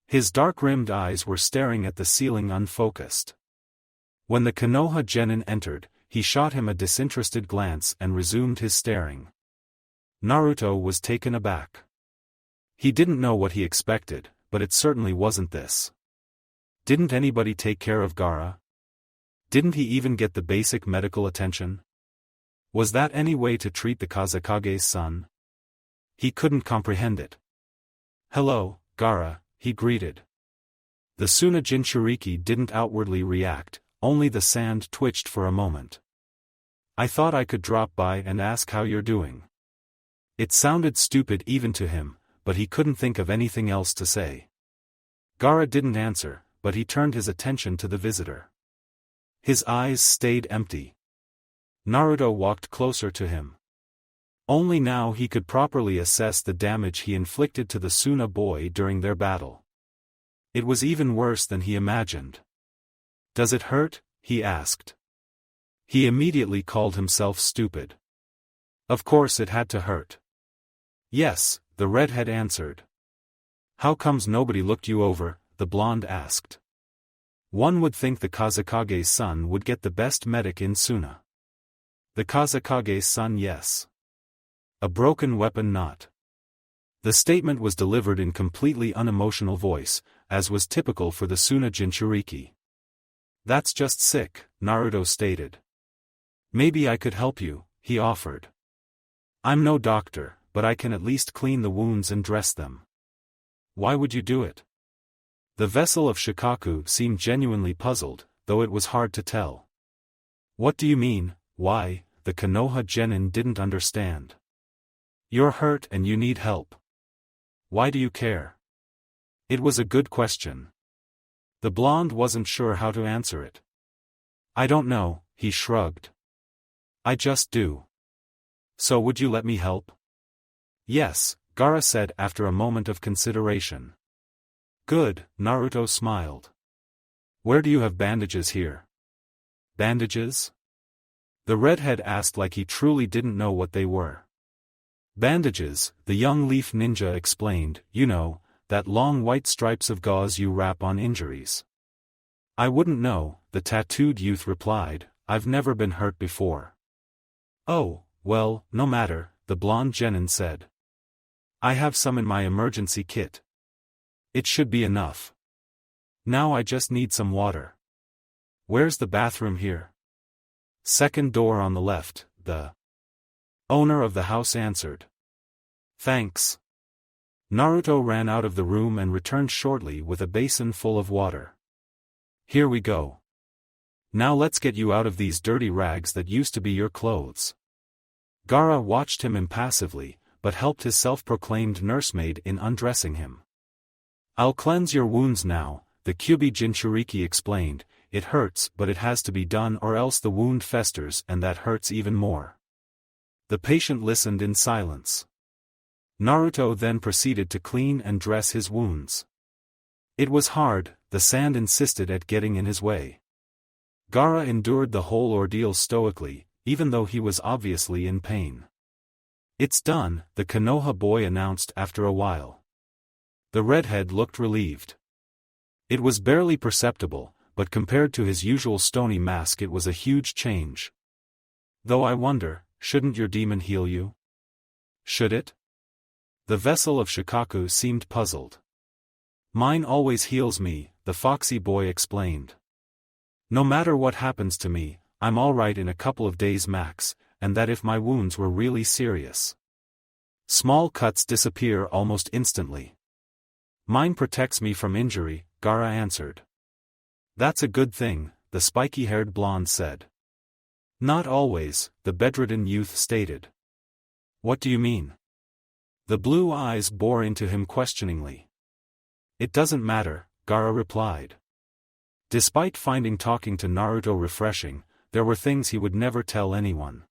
His dark-rimmed eyes were staring at the ceiling unfocused. When the Konoha genin entered, he shot him a disinterested glance and resumed his staring. Naruto was taken aback. He didn't know what he expected, but it certainly wasn't this. Didn't anybody take care of Gaara? Didn't he even get the basic medical attention? Was that any way to treat the Kazekage's son? He couldn't comprehend it. "Hello, Gaara," he greeted. The Suna Jinchuriki didn't outwardly react, only the sand twitched for a moment. "I thought I could drop by and ask how you're doing." It sounded stupid even to him, but he couldn't think of anything else to say. Gaara didn't answer, but he turned his attention to the visitor. His eyes stayed empty. Naruto walked closer to him. Only now he could properly assess the damage he inflicted to the Suna boy during their battle. It was even worse than he imagined. "Does it hurt?" he asked. He immediately called himself stupid. Of course it had to hurt. "Yes," the redhead answered. "How comes nobody looked you over?" the blonde asked. One would think the Kazekage's son would get the best medic in Suna. The Kazekage's son, yes. A broken weapon, not. The statement was delivered in completely unemotional voice, as was typical for the Suna Jinchuriki. That's just sick, Naruto stated. Maybe I could help you, he offered. I'm no doctor, but I can at least clean the wounds and dress them. Why would you do it? The vessel of Shikaku seemed genuinely puzzled, though it was hard to tell. What do you mean, why? The Konoha genin didn't understand. You're hurt and you need help. Why do you care? It was a good question. The blonde wasn't sure how to answer it. I don't know, he shrugged. I just do. So would you let me help? Yes, Gaara said after a moment of consideration. Good, Naruto smiled. Where do you have bandages here? Bandages? The redhead asked like he truly didn't know what they were. Bandages, the young leaf ninja explained, you know, that long white stripes of gauze you wrap on injuries. I wouldn't know, the tattooed youth replied, I've never been hurt before. Oh, well, no matter, the blonde genin said. I have some in my emergency kit. It should be enough. Now I just need some water. Where's the bathroom here? Second door on the left, the owner of the house answered. Thanks. Naruto ran out of the room and returned shortly with a basin full of water. Here we go. Now let's get you out of these dirty rags that used to be your clothes. Gaara watched him impassively, but helped his self-proclaimed nursemaid in undressing him. I'll cleanse your wounds now, the Kyubi Jinchuriki explained, it hurts but it has to be done or else the wound festers and that hurts even more. The patient listened in silence. Naruto then proceeded to clean and dress his wounds. It was hard, the sand insisted at getting in his way. Gaara endured the whole ordeal stoically, even though he was obviously in pain. It's done, the Konoha boy announced after a while. The redhead looked relieved. It was barely perceptible, but compared to his usual stony mask it was a huge change. Though I wonder, shouldn't your demon heal you? Should it? The vessel of Shikaku seemed puzzled. Mine always heals me, the foxy boy explained. No matter what happens to me, I'm alright in a couple of days max, and that if my wounds were really serious. Small cuts disappear almost instantly. Mine protects me from injury, Gaara answered. That's a good thing, the spiky-haired blonde said. Not always, the bedridden youth stated. What do you mean? The blue eyes bore into him questioningly. It doesn't matter, Gaara replied. Despite finding talking to Naruto refreshing, there were things he would never tell anyone.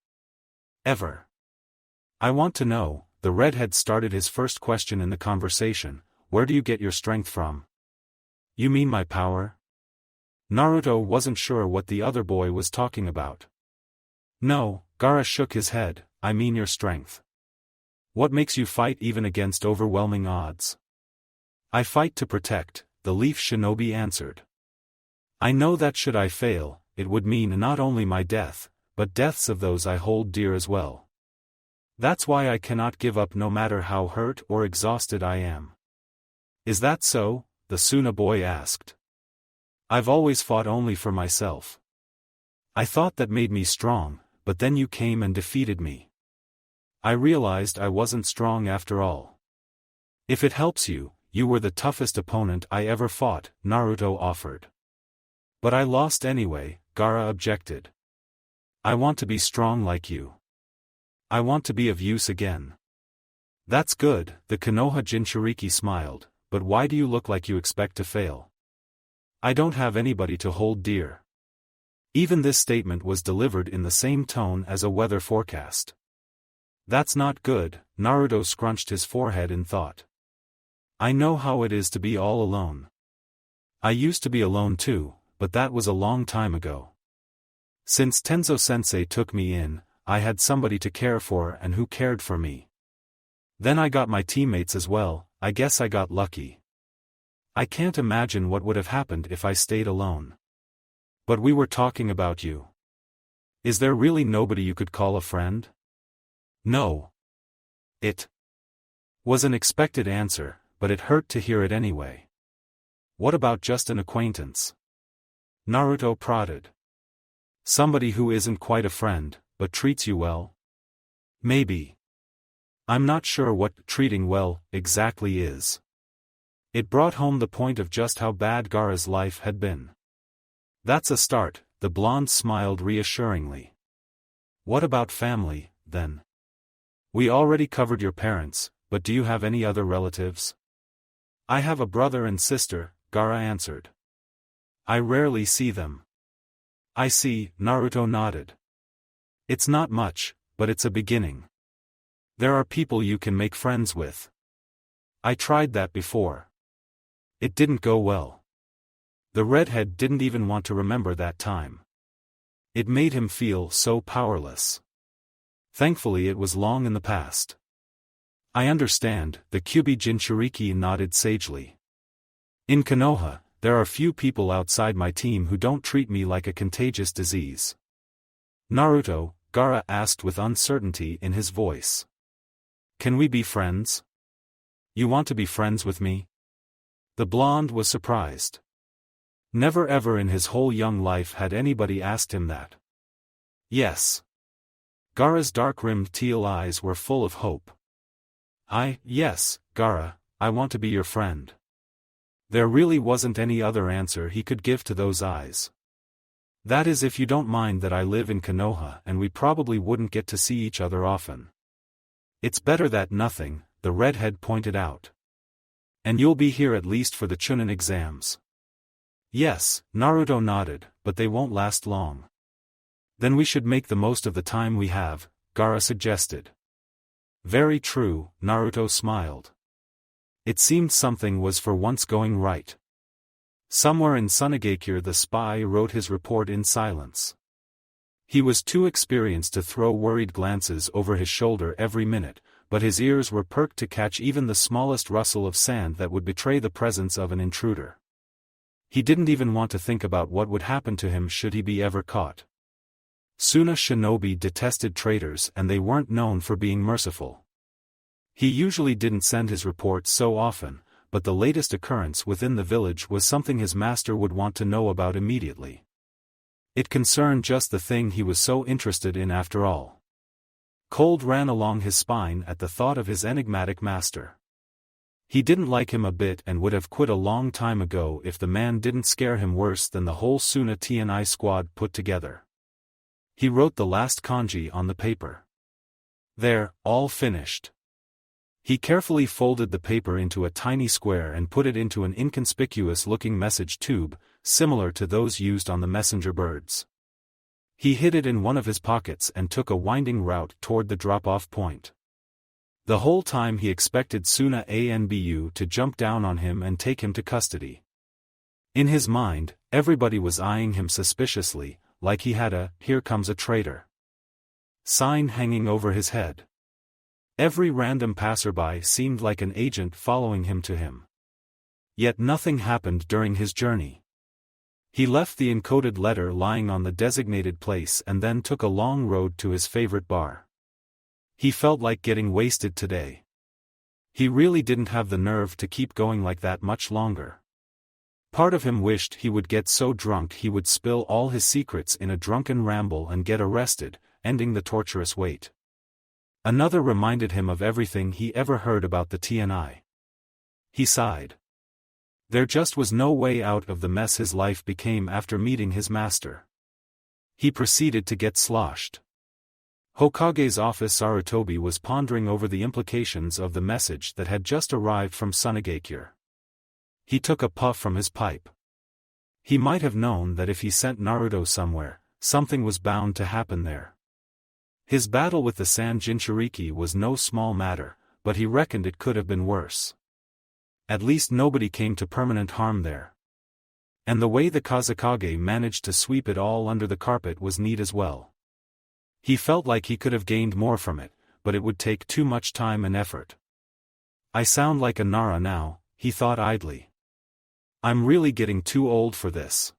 Ever. I want to know, the redhead started his first question in the conversation, where do you get your strength from? You mean my power? Naruto wasn't sure what the other boy was talking about. No, Gaara shook his head, I mean your strength. What makes you fight even against overwhelming odds? I fight to protect, the leaf shinobi answered. I know that should I fail, it would mean not only my death, but deaths of those I hold dear as well. That's why I cannot give up no matter how hurt or exhausted I am. Is that so? The Suna boy asked. I've always fought only for myself. I thought that made me strong, but then you came and defeated me. I realized I wasn't strong after all. If it helps you, you were the toughest opponent I ever fought, Naruto offered. But I lost anyway, Gaara objected. I want to be strong like you. I want to be of use again. That's good, the Konoha Jinchuriki smiled, but why do you look like you expect to fail? I don't have anybody to hold dear. Even this statement was delivered in the same tone as a weather forecast. That's not good, Naruto scrunched his forehead in thought. I know how it is to be all alone. I used to be alone too, but that was a long time ago. Since Tenzo-sensei took me in, I had somebody to care for and who cared for me. Then I got my teammates as well, I guess I got lucky. I can't imagine what would have happened if I stayed alone. But we were talking about you. Is there really nobody you could call a friend? No. It was an expected answer, but it hurt to hear it anyway. What about just an acquaintance? Naruto prodded. Somebody who isn't quite a friend, but treats you well? Maybe. I'm not sure what treating well exactly is. It brought home the point of just how bad Gaara's life had been. That's a start, the blonde smiled reassuringly. What about family, then? We already covered your parents, but do you have any other relatives? I have a brother and sister, Gaara answered. I rarely see them. I see, Naruto nodded. It's not much, but it's a beginning. There are people you can make friends with. I tried that before. It didn't go well. The redhead didn't even want to remember that time. It made him feel so powerless. Thankfully it was long in the past. I understand, the Kyubi Jinchuriki nodded sagely. In Konoha, there are few people outside my team who don't treat me like a contagious disease. Naruto, Gaara asked with uncertainty in his voice. Can we be friends? You want to be friends with me? The blonde was surprised. Never ever in his whole young life had anybody asked him that. Yes. Gaara's dark-rimmed teal eyes were full of hope. Yes, Gaara, I want to be your friend. There really wasn't any other answer he could give to those eyes. That is if you don't mind that I live in Konoha and we probably wouldn't get to see each other often. It's better that nothing, the redhead pointed out. And you'll be here at least for the Chunin exams. Yes, Naruto nodded, but they won't last long. Then we should make the most of the time we have, Gaara suggested. Very true, Naruto smiled. It seemed something was for once going right. Somewhere in Sunagakure the spy wrote his report in silence. He was too experienced to throw worried glances over his shoulder every minute, but his ears were perked to catch even the smallest rustle of sand that would betray the presence of an intruder. He didn't even want to think about what would happen to him should he be ever caught. Suna Shinobi detested traitors and they weren't known for being merciful. He usually didn't send his reports so often, but the latest occurrence within the village was something his master would want to know about immediately. It concerned just the thing he was so interested in after all. Cold ran along his spine at the thought of his enigmatic master. He didn't like him a bit and would have quit a long time ago if the man didn't scare him worse than the whole Suna TNI squad put together. He wrote the last kanji on the paper. There, all finished. He carefully folded the paper into a tiny square and put it into an inconspicuous-looking message tube, similar to those used on the messenger birds. He hid it in one of his pockets and took a winding route toward the drop-off point. The whole time he expected Suna Anbu to jump down on him and take him to custody. In his mind, everybody was eyeing him suspiciously, like he had a "here comes a traitor" sign hanging over his head. Every random passerby seemed like an agent following him to him. Yet nothing happened during his journey. He left the encoded letter lying on the designated place and then took a long road to his favorite bar. He felt like getting wasted today. He really didn't have the nerve to keep going like that much longer. Part of him wished he would get so drunk he would spill all his secrets in a drunken ramble and get arrested, ending the torturous wait. Another reminded him of everything he ever heard about the TNI. He sighed. There just was no way out of the mess his life became after meeting his master. He proceeded to get sloshed. Hokage's office. Sarutobi was pondering over the implications of the message that had just arrived from Sunagakure. He took a puff from his pipe. He might have known that if he sent Naruto somewhere, something was bound to happen there. His battle with the Sand Jinchuriki was no small matter, but he reckoned it could have been worse. At least nobody came to permanent harm there. And the way the Kazekage managed to sweep it all under the carpet was neat as well. He felt like he could have gained more from it, but it would take too much time and effort. I sound like a Nara now, he thought idly. I'm really getting too old for this.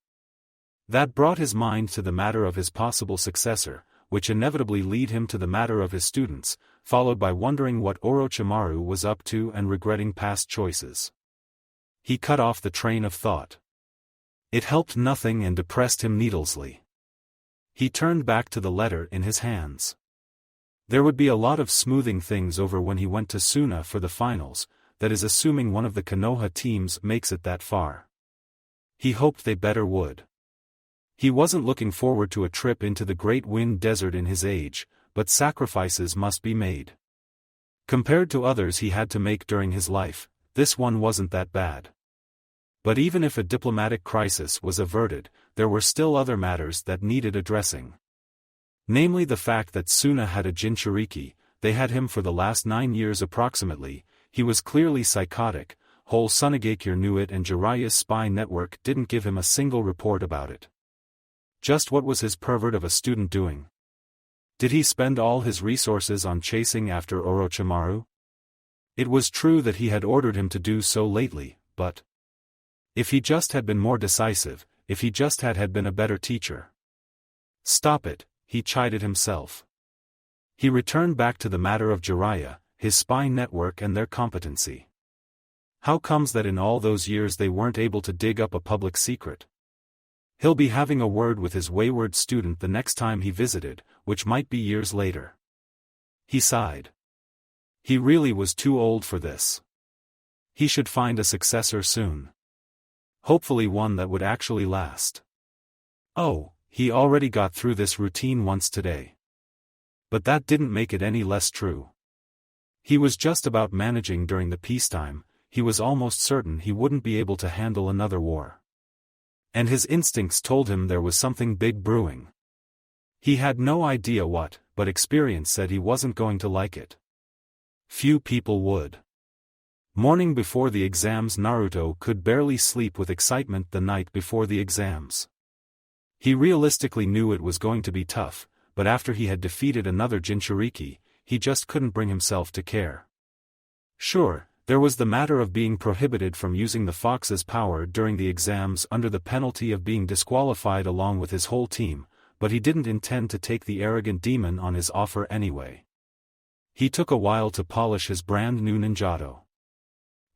That brought his mind to the matter of his possible successor, which inevitably lead him to the matter of his students, followed by wondering what Orochimaru was up to and regretting past choices. He cut off the train of thought. It helped nothing and depressed him needlessly. He turned back to the letter in his hands. There would be a lot of smoothing things over when he went to Suna for the finals, that is assuming one of the Konoha teams makes it that far. He hoped they better would. He wasn't looking forward to a trip into the Great Wind Desert in his age, but sacrifices must be made. Compared to others he had to make during his life, this one wasn't that bad. But even if a diplomatic crisis was averted, there were still other matters that needed addressing. Namely the fact that Suna had a Jinchuriki, they had him for the last 9 years approximately, he was clearly psychotic, whole Sunagakure knew it and Jiraiya's spy network didn't give him a single report about it. Just what was his pervert of a student doing? Did he spend all his resources on chasing after Orochimaru? It was true that he had ordered him to do so lately, but if he just had been more decisive, if he just had been a better teacher. Stop it, he chided himself. He returned back to the matter of Jiraiya, his spy network and their competency. How comes that in all those years they weren't able to dig up a public secret? He'll be having a word with his wayward student the next time he visited, which might be years later. He sighed. He really was too old for this. He should find a successor soon. Hopefully one that would actually last. Oh, he already got through this routine once today. But that didn't make it any less true. He was just about managing during the peacetime, he was almost certain he wouldn't be able to handle another war. And his instincts told him there was something big brewing. He had no idea what, but experience said he wasn't going to like it. Few people would. Morning before the exams, Naruto could barely sleep with excitement the night before the exams. He realistically knew it was going to be tough, but after he had defeated another Jinchuriki, he just couldn't bring himself to care. Sure, there was the matter of being prohibited from using the Fox's power during the exams under the penalty of being disqualified along with his whole team, but he didn't intend to take the arrogant demon on his offer anyway. He took a while to polish his brand new ninjato.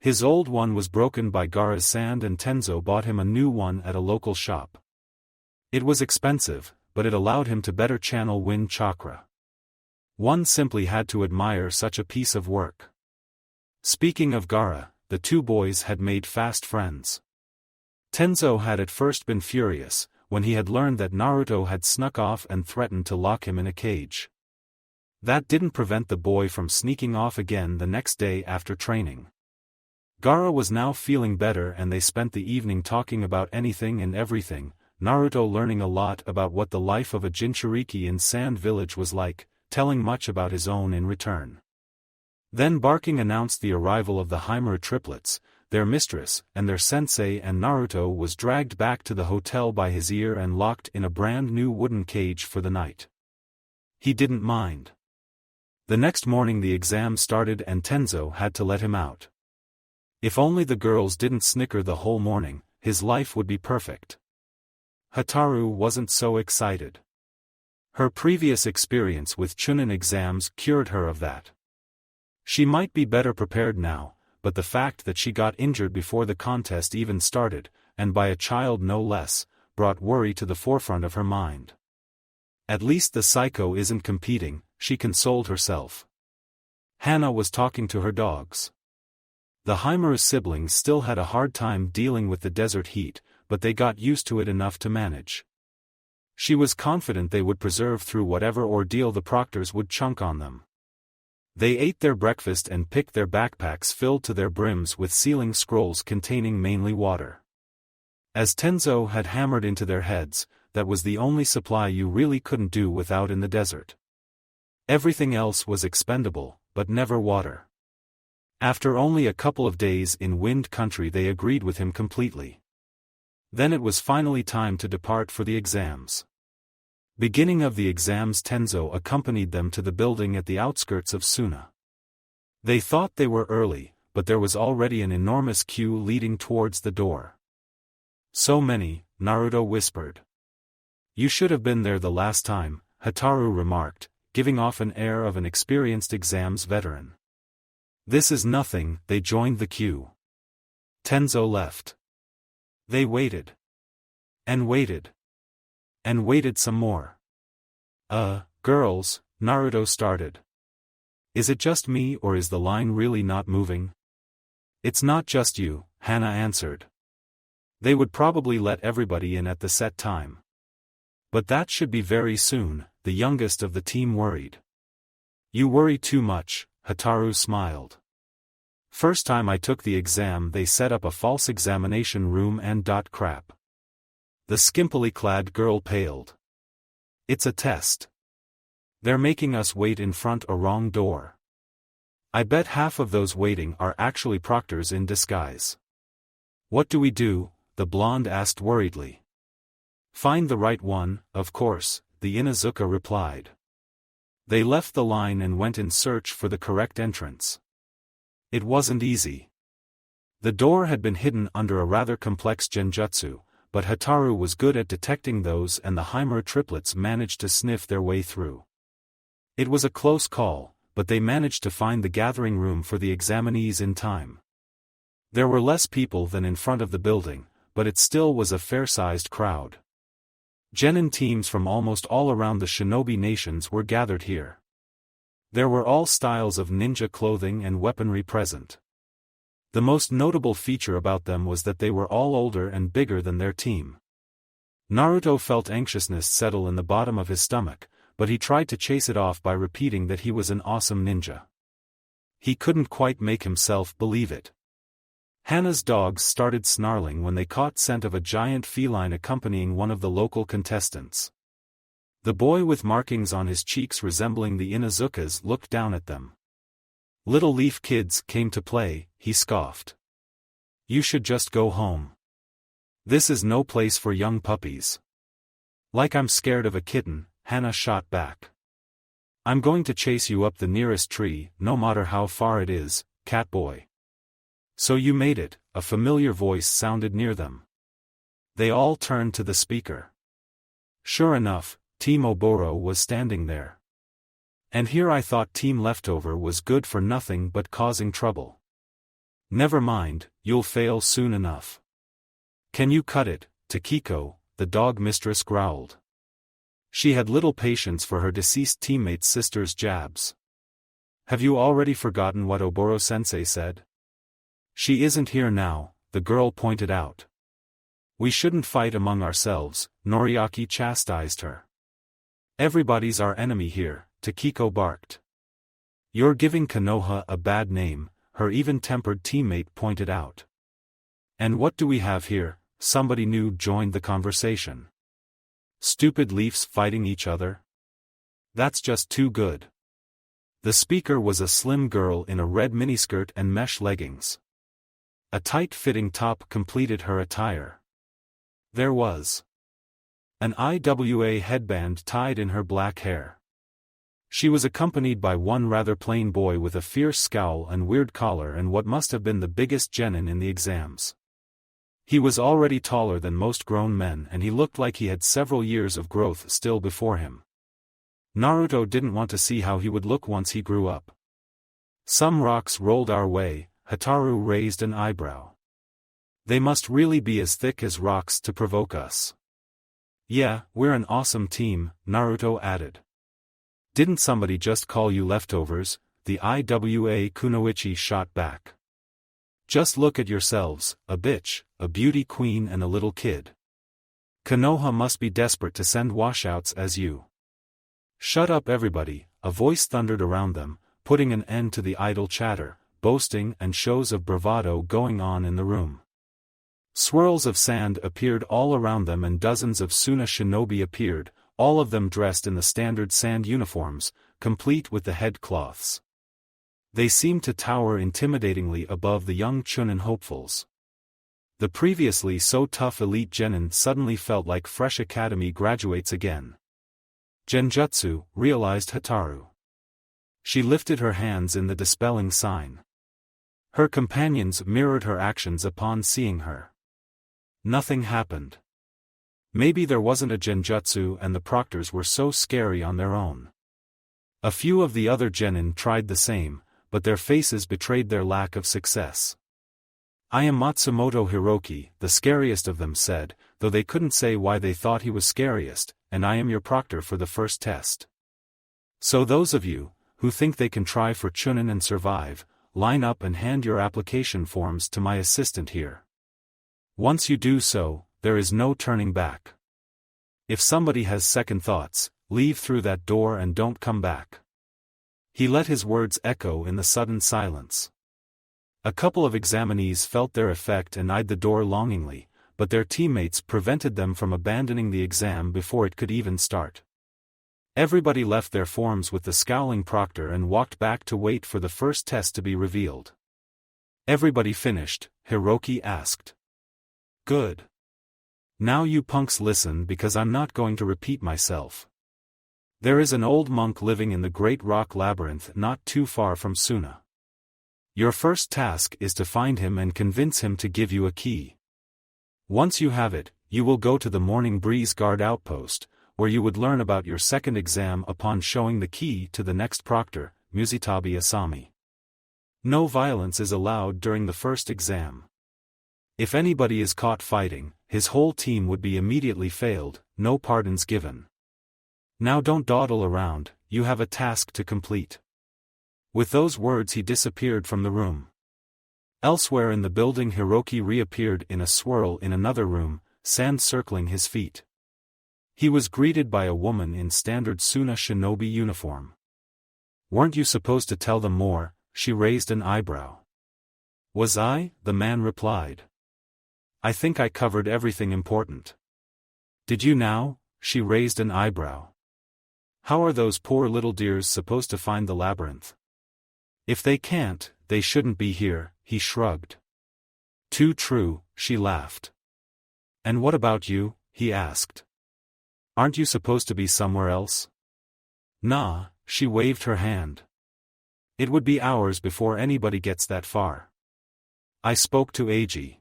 His old one was broken by Gaara's sand and Tenzo bought him a new one at a local shop. It was expensive, but it allowed him to better channel wind chakra. One simply had to admire such a piece of work. Speaking of Gaara, the two boys had made fast friends. Tenzo had at first been furious, when he had learned that Naruto had snuck off and threatened to lock him in a cage. That didn't prevent the boy from sneaking off again the next day after training. Gaara was now feeling better and they spent the evening talking about anything and everything, Naruto learning a lot about what the life of a Jinchuriki in Sand Village was like, telling much about his own in return. Then barking announced the arrival of the Himura triplets, their mistress, and their sensei, and Naruto was dragged back to the hotel by his ear and locked in a brand new wooden cage for the night. He didn't mind. The next morning the exam started and Tenzo had to let him out. If only the girls didn't snicker the whole morning, his life would be perfect. Hataru wasn't so excited. Her previous experience with Chunin exams cured her of that. She might be better prepared now, but the fact that she got injured before the contest even started, and by a child no less, brought worry to the forefront of her mind. At least the psycho isn't competing, she consoled herself. Hana was talking to her dogs. The Himura siblings still had a hard time dealing with the desert heat, but they got used to it enough to manage. She was confident they would persevere through whatever ordeal the proctors would chunk on them. They ate their breakfast and picked their backpacks filled to their brims with sealing scrolls containing mainly water. As Tenzo had hammered into their heads, that was the only supply you really couldn't do without in the desert. Everything else was expendable, but never water. After only a couple of days in wind country they agreed with him completely. Then it was finally time to depart for the exams. Beginning of the exams, Tenzo accompanied them to the building at the outskirts of Suna. They thought they were early, but there was already an enormous queue leading towards the door. So many, Naruto whispered. You should have been there the last time, Hataru remarked, giving off an air of an experienced exams veteran. This is nothing, they joined the queue. Tenzo left. They waited. And waited. And waited some more. Girls, Naruto started. Is it just me or is the line really not moving? It's not just you, Hana answered. They would probably let everybody in at the set time. But that should be very soon, the youngest of the team worried. You worry too much, Hataru smiled. First time I took the exam they set up a false examination room and crap. The skimpily clad girl paled. It's a test. They're making us wait in front a wrong door. I bet half of those waiting are actually proctors in disguise. What do we do? The blonde asked worriedly. Find the right one, of course, the Inuzuka replied. They left the line and went in search for the correct entrance. It wasn't easy. The door had been hidden under a rather complex genjutsu, but Hataru was good at detecting those and the Heimer triplets managed to sniff their way through. It was a close call, but they managed to find the gathering room for the examinees in time. There were less people than in front of the building, but it still was a fair-sized crowd. Genin teams from almost all around the Shinobi nations were gathered here. There were all styles of ninja clothing and weaponry present. The most notable feature about them was that they were all older and bigger than their team. Naruto felt anxiousness settle in the bottom of his stomach, but he tried to chase it off by repeating that he was an awesome ninja. He couldn't quite make himself believe it. Hana's dogs started snarling when they caught scent of a giant feline accompanying one of the local contestants. The boy with markings on his cheeks resembling the Inuzuka's looked down at them. Little leaf kids came to play, he scoffed. You should just go home. This is no place for young puppies. Like I'm scared of a kitten, Hana shot back. I'm going to chase you up the nearest tree, no matter how far it is, cat boy. So you made it, a familiar voice sounded near them. They all turned to the speaker. Sure enough, Team Oboro was standing there. And here I thought Team Leftover was good for nothing but causing trouble. Never mind, you'll fail soon enough. Can you cut it, Takiko? The dog mistress growled. She had little patience for her deceased teammate's sister's jabs. Have you already forgotten what Oboro-sensei said? She isn't here now, the girl pointed out. We shouldn't fight among ourselves, Noriaki chastised her. Everybody's our enemy here, Takiko barked. You're giving Konoha a bad name, her even-tempered teammate pointed out. And what do we have here? Somebody new joined the conversation. Stupid leafs fighting each other? That's just too good. The speaker was a slim girl in a red miniskirt and mesh leggings. A tight-fitting top completed her attire. There was an IWA headband tied in her black hair. She was accompanied by one rather plain boy with a fierce scowl and weird collar and what must have been the biggest genin in the exams. He was already taller than most grown men and he looked like he had several years of growth still before him. Naruto didn't want to see how he would look once he grew up. Some rocks rolled our way, Hataru raised an eyebrow. They must really be as thick as rocks to provoke us. Yeah, we're an awesome team, Naruto added. Didn't somebody just call you leftovers? The IWA Kunoichi shot back. Just look at yourselves, a bitch, a beauty queen and a little kid. Konoha must be desperate to send washouts as you. Shut up everybody, a voice thundered around them, putting an end to the idle chatter, boasting and shows of bravado going on in the room. Swirls of sand appeared all around them and dozens of Suna shinobi appeared, all of them dressed in the standard sand uniforms, complete with the head cloths. They seemed to tower intimidatingly above the young Chunin hopefuls. The previously so tough elite genin suddenly felt like fresh academy graduates again. Genjutsu, realized Hataru. She lifted her hands in the dispelling sign. Her companions mirrored her actions upon seeing her. Nothing happened. Maybe there wasn't a genjutsu and the proctors were so scary on their own. A few of the other genin tried the same, but their faces betrayed their lack of success. I am Matsumoto Hiroki, the scariest of them said, though they couldn't say why they thought he was scariest, and I am your proctor for the first test. So those of you, who think they can try for Chunin and survive, line up and hand your application forms to my assistant here. Once you do so, there is no turning back. If somebody has second thoughts, leave through that door and don't come back. He let his words echo in the sudden silence. A couple of examinees felt their effect and eyed the door longingly, but their teammates prevented them from abandoning the exam before it could even start. Everybody left their forms with the scowling proctor and walked back to wait for the first test to be revealed. Everybody finished, Hiroki asked. Good. Now you punks listen because I'm not going to repeat myself. There is an old monk living in the Great Rock Labyrinth not too far from Suna. Your first task is to find him and convince him to give you a key. Once you have it, you will go to the Morning Breeze Guard outpost, where you would learn about your second exam upon showing the key to the next proctor, Musitabi Asami. No violence is allowed during the first exam. If anybody is caught fighting, his whole team would be immediately failed, no pardons given. Now don't dawdle around, you have a task to complete. With those words he disappeared from the room. Elsewhere in the building Hiroki reappeared in a swirl in another room, sand circling his feet. He was greeted by a woman in standard Suna Shinobi uniform. Weren't you supposed to tell them more? She raised an eyebrow. Was I? The man replied. I think I covered everything important. Did you now? She raised an eyebrow. How are those poor little dears supposed to find the labyrinth? If they can't, they shouldn't be here, he shrugged. Too true, she laughed. And what about you? He asked. Aren't you supposed to be somewhere else? Nah, she waved her hand. It would be hours before anybody gets that far. I spoke to Eiji.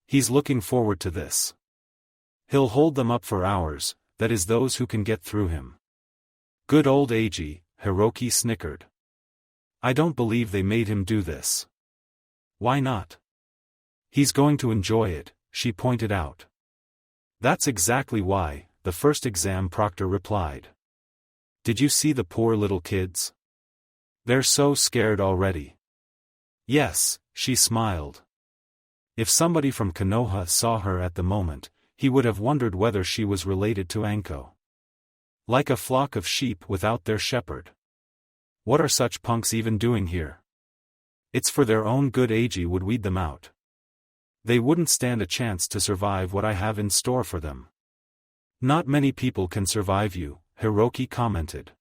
He's looking forward to this. He'll hold them up for hours, that is those who can get through him. Good old Eiji, Hiroki snickered. I don't believe they made him do this. Why not? He's going to enjoy it, she pointed out. That's exactly why, the first exam proctor replied. Did you see the poor little kids? They're so scared already. Yes, she smiled. If somebody from Konoha saw her at the moment, he would have wondered whether she was related to Anko. Like a flock of sheep without their shepherd. What are such punks even doing here? It's for their own good. Eiji would weed them out. They wouldn't stand a chance to survive what I have in store for them. Not many people can survive you, Hiroki commented.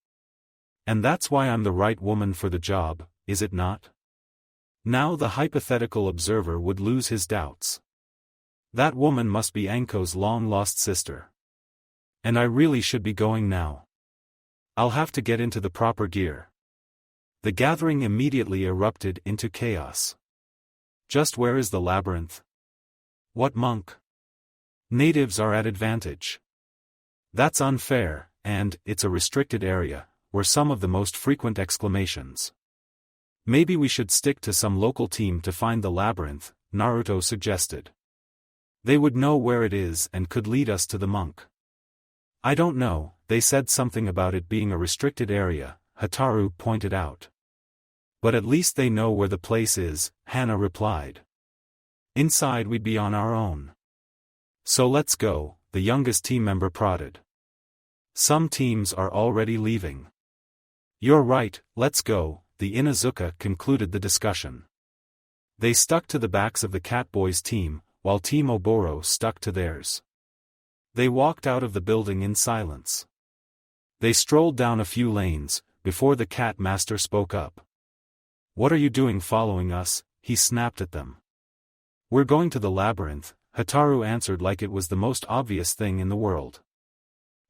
And that's why I'm the right woman for the job, is it not? Now the hypothetical observer would lose his doubts. That woman must be Anko's long-lost sister. And I really should be going now. I'll have to get into the proper gear. The gathering immediately erupted into chaos. Just where is the labyrinth? What monk? Natives are at advantage. That's unfair, and it's a restricted area, were some of the most frequent exclamations. Maybe we should stick to some local team to find the labyrinth, Naruto suggested. They would know where it is and could lead us to the monk. I don't know, they said something about it being a restricted area, Hataru pointed out. But at least they know where the place is, Hana replied. Inside we'd be on our own. So let's go, the youngest team member prodded. Some teams are already leaving. You're right, let's go, the Inuzuka concluded the discussion. They stuck to the backs of the Catboys team, while Team Oboro stuck to theirs. They walked out of the building in silence. They strolled down a few lanes, before the Cat Master spoke up. What are you doing following us? He snapped at them. We're going to the labyrinth, Hataru answered like it was the most obvious thing in the world.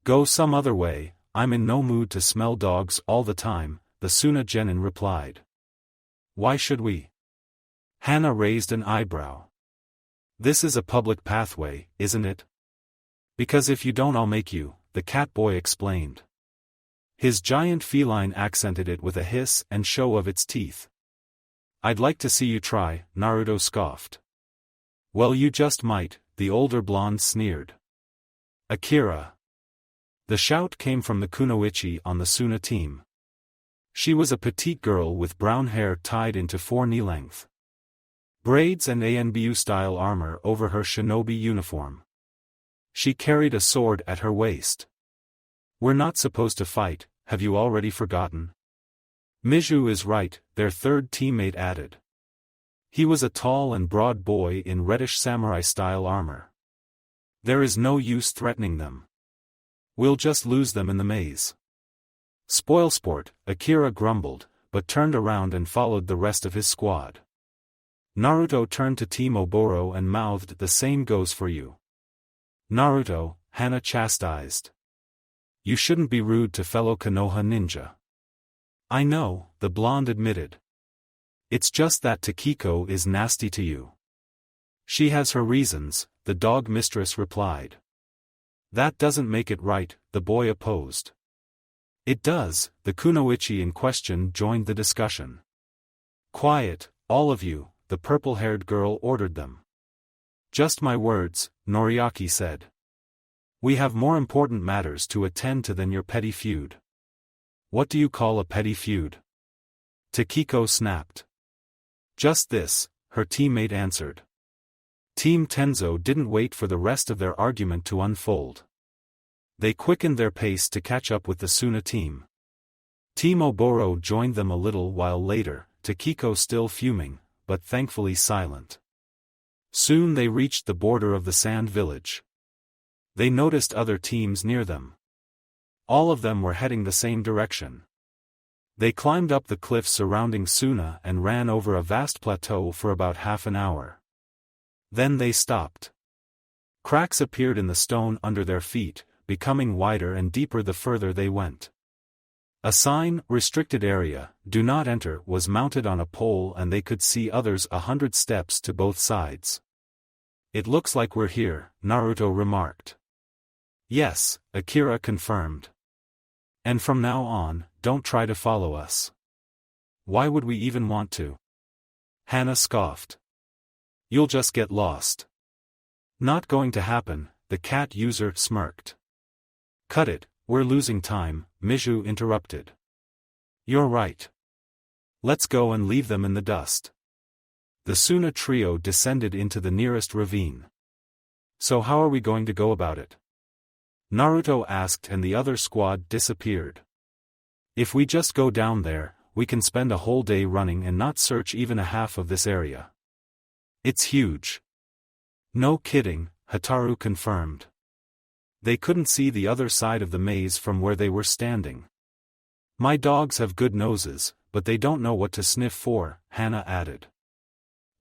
Go some other way, I'm in no mood to smell dogs all the time, the Suna Genin replied. Why should we? Hana raised an eyebrow. This is a public pathway, isn't it? Because if you don't I'll make you, the cat boy explained. His giant feline accented it with a hiss and show of its teeth. I'd like to see you try, Naruto scoffed. Well you just might, the older blonde sneered. Akira. The shout came from the kunoichi on the Suna team. She was a petite girl with brown hair tied into 4 knee-length braids and ANBU-style armor over her shinobi uniform. She carried a sword at her waist. We're not supposed to fight, have you already forgotten? Miju is right, their third teammate added. He was a tall and broad boy in reddish samurai-style armor. There is no use threatening them. We'll just lose them in the maze. Spoilsport, Akira grumbled, but turned around and followed the rest of his squad. Naruto turned to Team Oboro and mouthed, the same goes for you. Naruto, Hana chastised. You shouldn't be rude to fellow Konoha ninja. I know, the blonde admitted. It's just that Takiko is nasty to you. She has her reasons, the dog mistress replied. That doesn't make it right, the boy opposed. It does, the kunoichi in question joined the discussion. Quiet, all of you, the purple-haired girl ordered them. Just my words, Noriaki said. We have more important matters to attend to than your petty feud. What do you call a petty feud? Takiko snapped. Just this, her teammate answered. Team Tenzo didn't wait for the rest of their argument to unfold. They quickened their pace to catch up with the Suna team. Team Oboro joined them a little while later, Takiko still fuming, but thankfully silent. Soon they reached the border of the sand village. They noticed other teams near them. All of them were heading the same direction. They climbed up the cliffs surrounding Suna and ran over a vast plateau for about half an hour. Then they stopped. Cracks appeared in the stone under their feet, becoming wider and deeper the further they went. A sign, restricted area, do not enter, was mounted on a pole and they could see others 100 steps to both sides. It looks like we're here, Naruto remarked. Yes, Akira confirmed. And from now on, don't try to follow us. Why would we even want to? Hana scoffed. You'll just get lost. Not going to happen, the cat user smirked. Cut it, we're losing time, Miju interrupted. You're right. Let's go and leave them in the dust. The Suna trio descended into the nearest ravine. So how are we going to go about it? Naruto asked and the other squad disappeared. If we just go down there, we can spend a whole day running and not search even a half of this area. It's huge. No kidding, Hataru confirmed. They couldn't see the other side of the maze from where they were standing. My dogs have good noses, but they don't know what to sniff for, Hana added.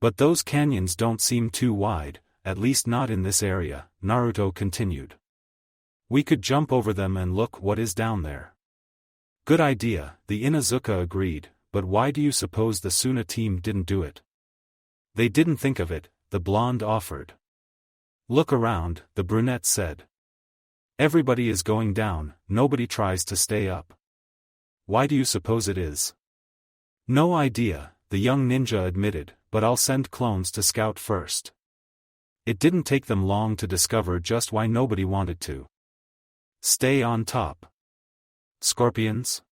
But those canyons don't seem too wide, at least not in this area, Naruto continued. We could jump over them and look what is down there. Good idea, the Inuzuka agreed, but why do you suppose the Suna team didn't do it? They didn't think of it, the blonde offered. Look around, the brunette said. Everybody is going down, nobody tries to stay up. Why do you suppose it is? No idea, the young ninja admitted, but I'll send clones to scout first. It didn't take them long to discover just why nobody wanted to stay on top. Scorpions?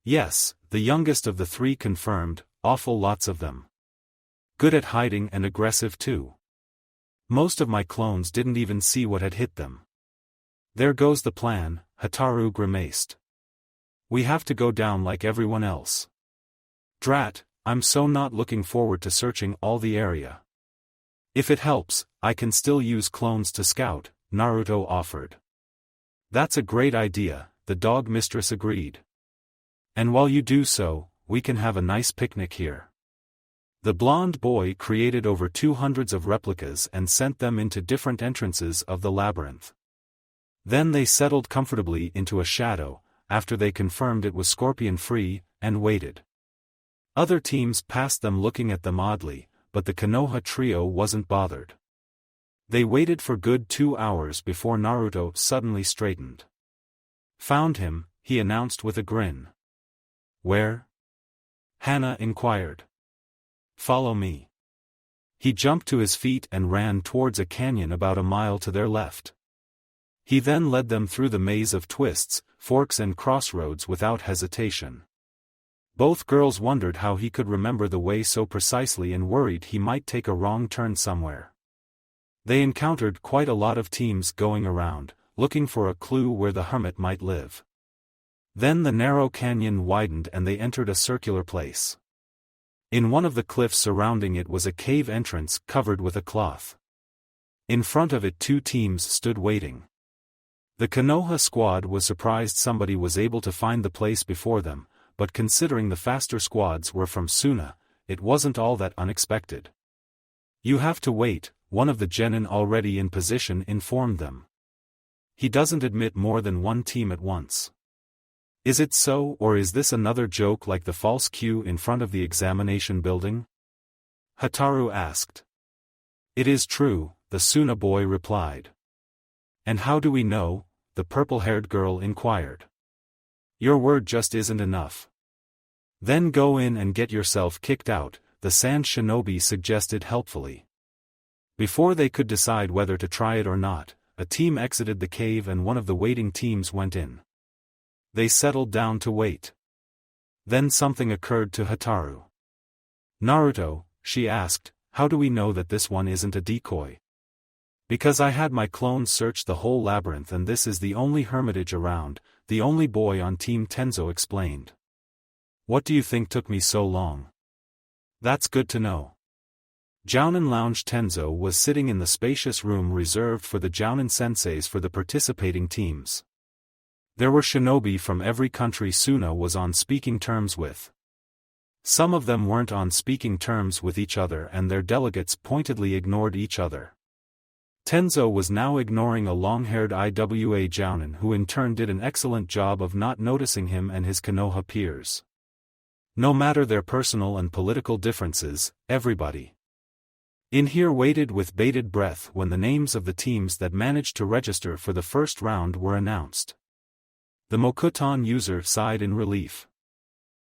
Yes, the youngest of the three confirmed, awful lots of them. Good at hiding and aggressive too. Most of my clones didn't even see what had hit them. There goes the plan, Hataru grimaced. We have to go down like everyone else. Drat, I'm so not looking forward to searching all the area. If it helps, I can still use clones to scout, Naruto offered. That's a great idea, the dog mistress agreed. And while you do so, we can have a nice picnic here. The blonde boy created over 200 of replicas and sent them into different entrances of the labyrinth. Then they settled comfortably into a shadow, after they confirmed it was scorpion-free, and waited. Other teams passed them looking at them oddly, but the Konoha trio wasn't bothered. They waited for good 2 hours before Naruto suddenly straightened. "Found him," he announced with a grin. "Where?" Hana inquired. "Follow me." He jumped to his feet and ran towards a canyon about a mile to their left. He then led them through the maze of twists, forks and crossroads without hesitation. Both girls wondered how he could remember the way so precisely and worried he might take a wrong turn somewhere. They encountered quite a lot of teams going around, looking for a clue where the hermit might live. Then the narrow canyon widened and they entered a circular place. In one of the cliffs surrounding it was a cave entrance covered with a cloth. In front of it 2 teams stood waiting. The Konoha squad was surprised somebody was able to find the place before them, but considering the faster squads were from Suna, it wasn't all that unexpected. "You have to wait," one of the genin already in position informed them. "He doesn't admit more than 1 team at once." "Is it so, or is this another joke like the false queue in front of the examination building?" Hotaru asked. "It is true," the Suna boy replied. "And how do we know?" the purple-haired girl inquired. "Your word just isn't enough." "Then go in and get yourself kicked out," the sand shinobi suggested helpfully. Before they could decide whether to try it or not, a team exited the cave and one of the waiting teams went in. They settled down to wait. Then something occurred to Hotaru. "Naruto," she asked, "how do we know that this one isn't a decoy?" "Because I had my clones search the whole labyrinth and this is the only hermitage around," the only boy on Team Tenzo explained. "What do you think took me so long?" "That's good to know." Jounin Lounge Tenzo was sitting in the spacious room reserved for the Jounin senseis for the participating teams. There were shinobi from every country Suna was on speaking terms with. Some of them weren't on speaking terms with each other and their delegates pointedly ignored each other. Tenzo was now ignoring a long-haired Iwa Jounin who in turn did an excellent job of not noticing him and his Konoha peers. No matter their personal and political differences, everybody in here waited with bated breath when the names of the teams that managed to register for the first round were announced. The Mokuton user sighed in relief.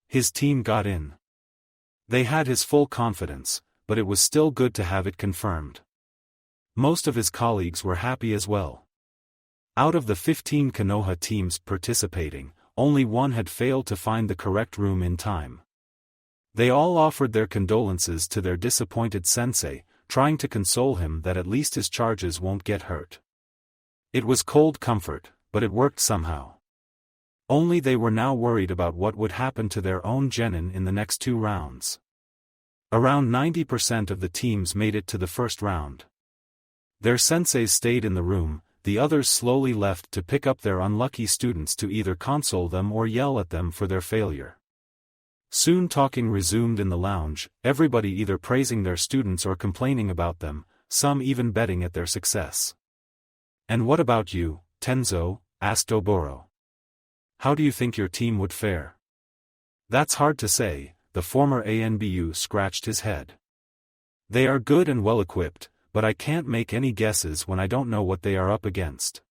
His team got in. They had his full confidence, but it was still good to have it confirmed. Most of his colleagues were happy as well. Out of the 15 Konoha teams participating, only one had failed to find the correct room in time. They all offered their condolences to their disappointed sensei, trying to console him that at least his charges won't get hurt. It was cold comfort, but it worked somehow. Only they were now worried about what would happen to their own genin in the next 2 rounds. Around 90% of the teams made it to the first round. Their senseis stayed in the room, the others slowly left to pick up their unlucky students to either console them or yell at them for their failure. Soon talking resumed in the lounge, everybody either praising their students or complaining about them, some even betting at their success. "And what about you, Tenzo?" asked Oboro. "How do you think your team would fare?" "That's hard to say," the former ANBU scratched his head. "They are good and well-equipped, but I can't make any guesses when I don't know what they are up against."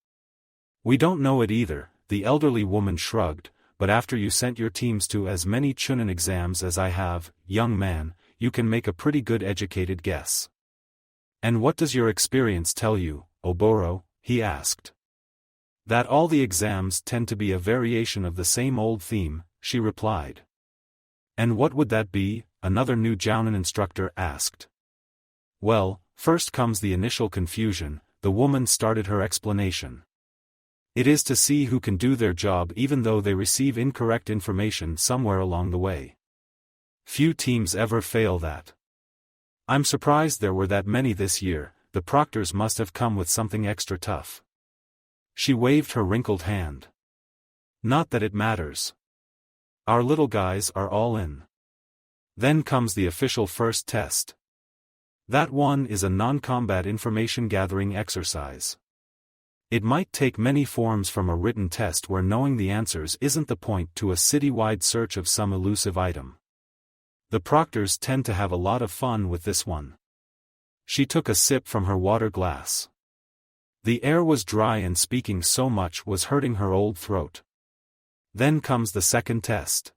"We don't know it either," the elderly woman shrugged, "but after you sent your teams to as many Chunin exams as I have, young man, you can make a pretty good educated guess." "And what does your experience tell you, Oboro?" he asked. "That all the exams tend to be a variation of the same old theme," she replied. "And what would that be?" another new Jounin instructor asked. "Well, first comes the initial confusion," the woman started her explanation. "It is to see who can do their job even though they receive incorrect information somewhere along the way. Few teams ever fail that. I'm surprised there were that many this year, the proctors must have come with something extra tough." She waved her wrinkled hand. "Not that it matters. Our little guys are all in. Then comes the official first test. That one is a non-combat information gathering exercise. It might take many forms from a written test where knowing the answers isn't the point to a city-wide search of some elusive item. The proctors tend to have a lot of fun with this one. She took a sip from her water glass. The air was dry and speaking so much was hurting her old throat. Then comes the second test.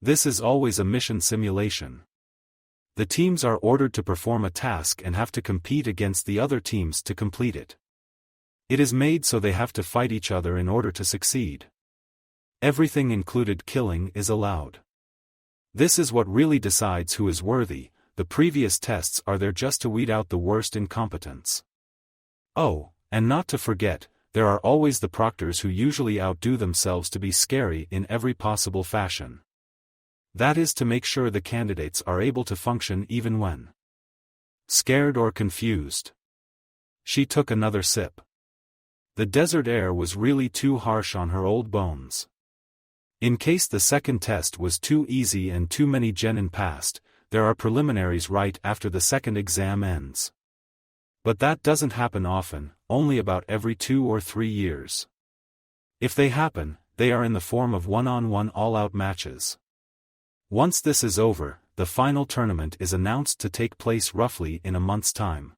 This is always a mission simulation. The teams are ordered to perform a task and have to compete against the other teams to complete it. It is made so they have to fight each other in order to succeed. Everything included killing is allowed. This is what really decides who is worthy. The previous tests are there just to weed out the worst incompetents. Oh, and not to forget, there are always the proctors who usually outdo themselves to be scary in every possible fashion. That is to make sure the candidates are able to function even when scared or confused. She took another sip. The desert air was really too harsh on her old bones. In case the second test was too easy and too many genin passed, there are preliminaries right after the second exam ends. But that doesn't happen often, only about every 2 or 3 years. If they happen, they are in the form of one-on-one all-out matches. Once this is over, the final tournament is announced to take place roughly in a month's time.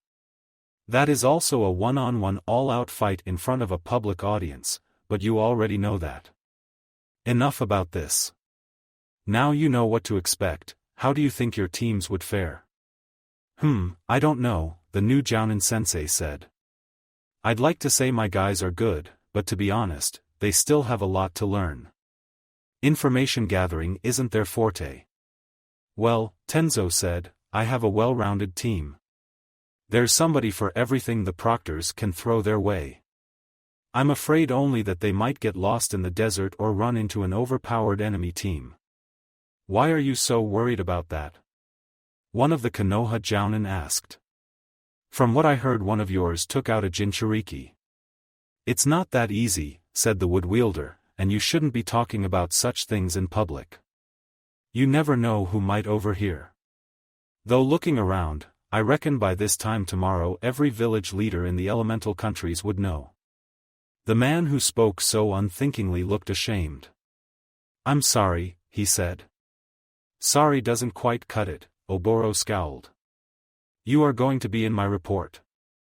That is also a one-on-one all-out fight in front of a public audience, but you already know that. Enough about this. Now you know what to expect. How do you think your teams would fare? I don't know, the new Jounin sensei said. I'd like to say my guys are good, but to be honest, they still have a lot to learn. Information gathering isn't their forte. Well, Tenzo said, I have a well-rounded team. There's somebody for everything the proctors can throw their way. I'm afraid only that they might get lost in the desert or run into an overpowered enemy team. Why are you so worried about that? One of the Konoha Jounin asked. From what I heard, one of yours took out a Jinchuriki. It's not that easy, said the wood wielder, and you shouldn't be talking about such things in public. You never know who might overhear. Though looking around, I reckon by this time tomorrow every village leader in the elemental countries would know. The man who spoke so unthinkingly looked ashamed. I'm sorry, he said. Sorry doesn't quite cut it, Oboro scowled. You are going to be in my report.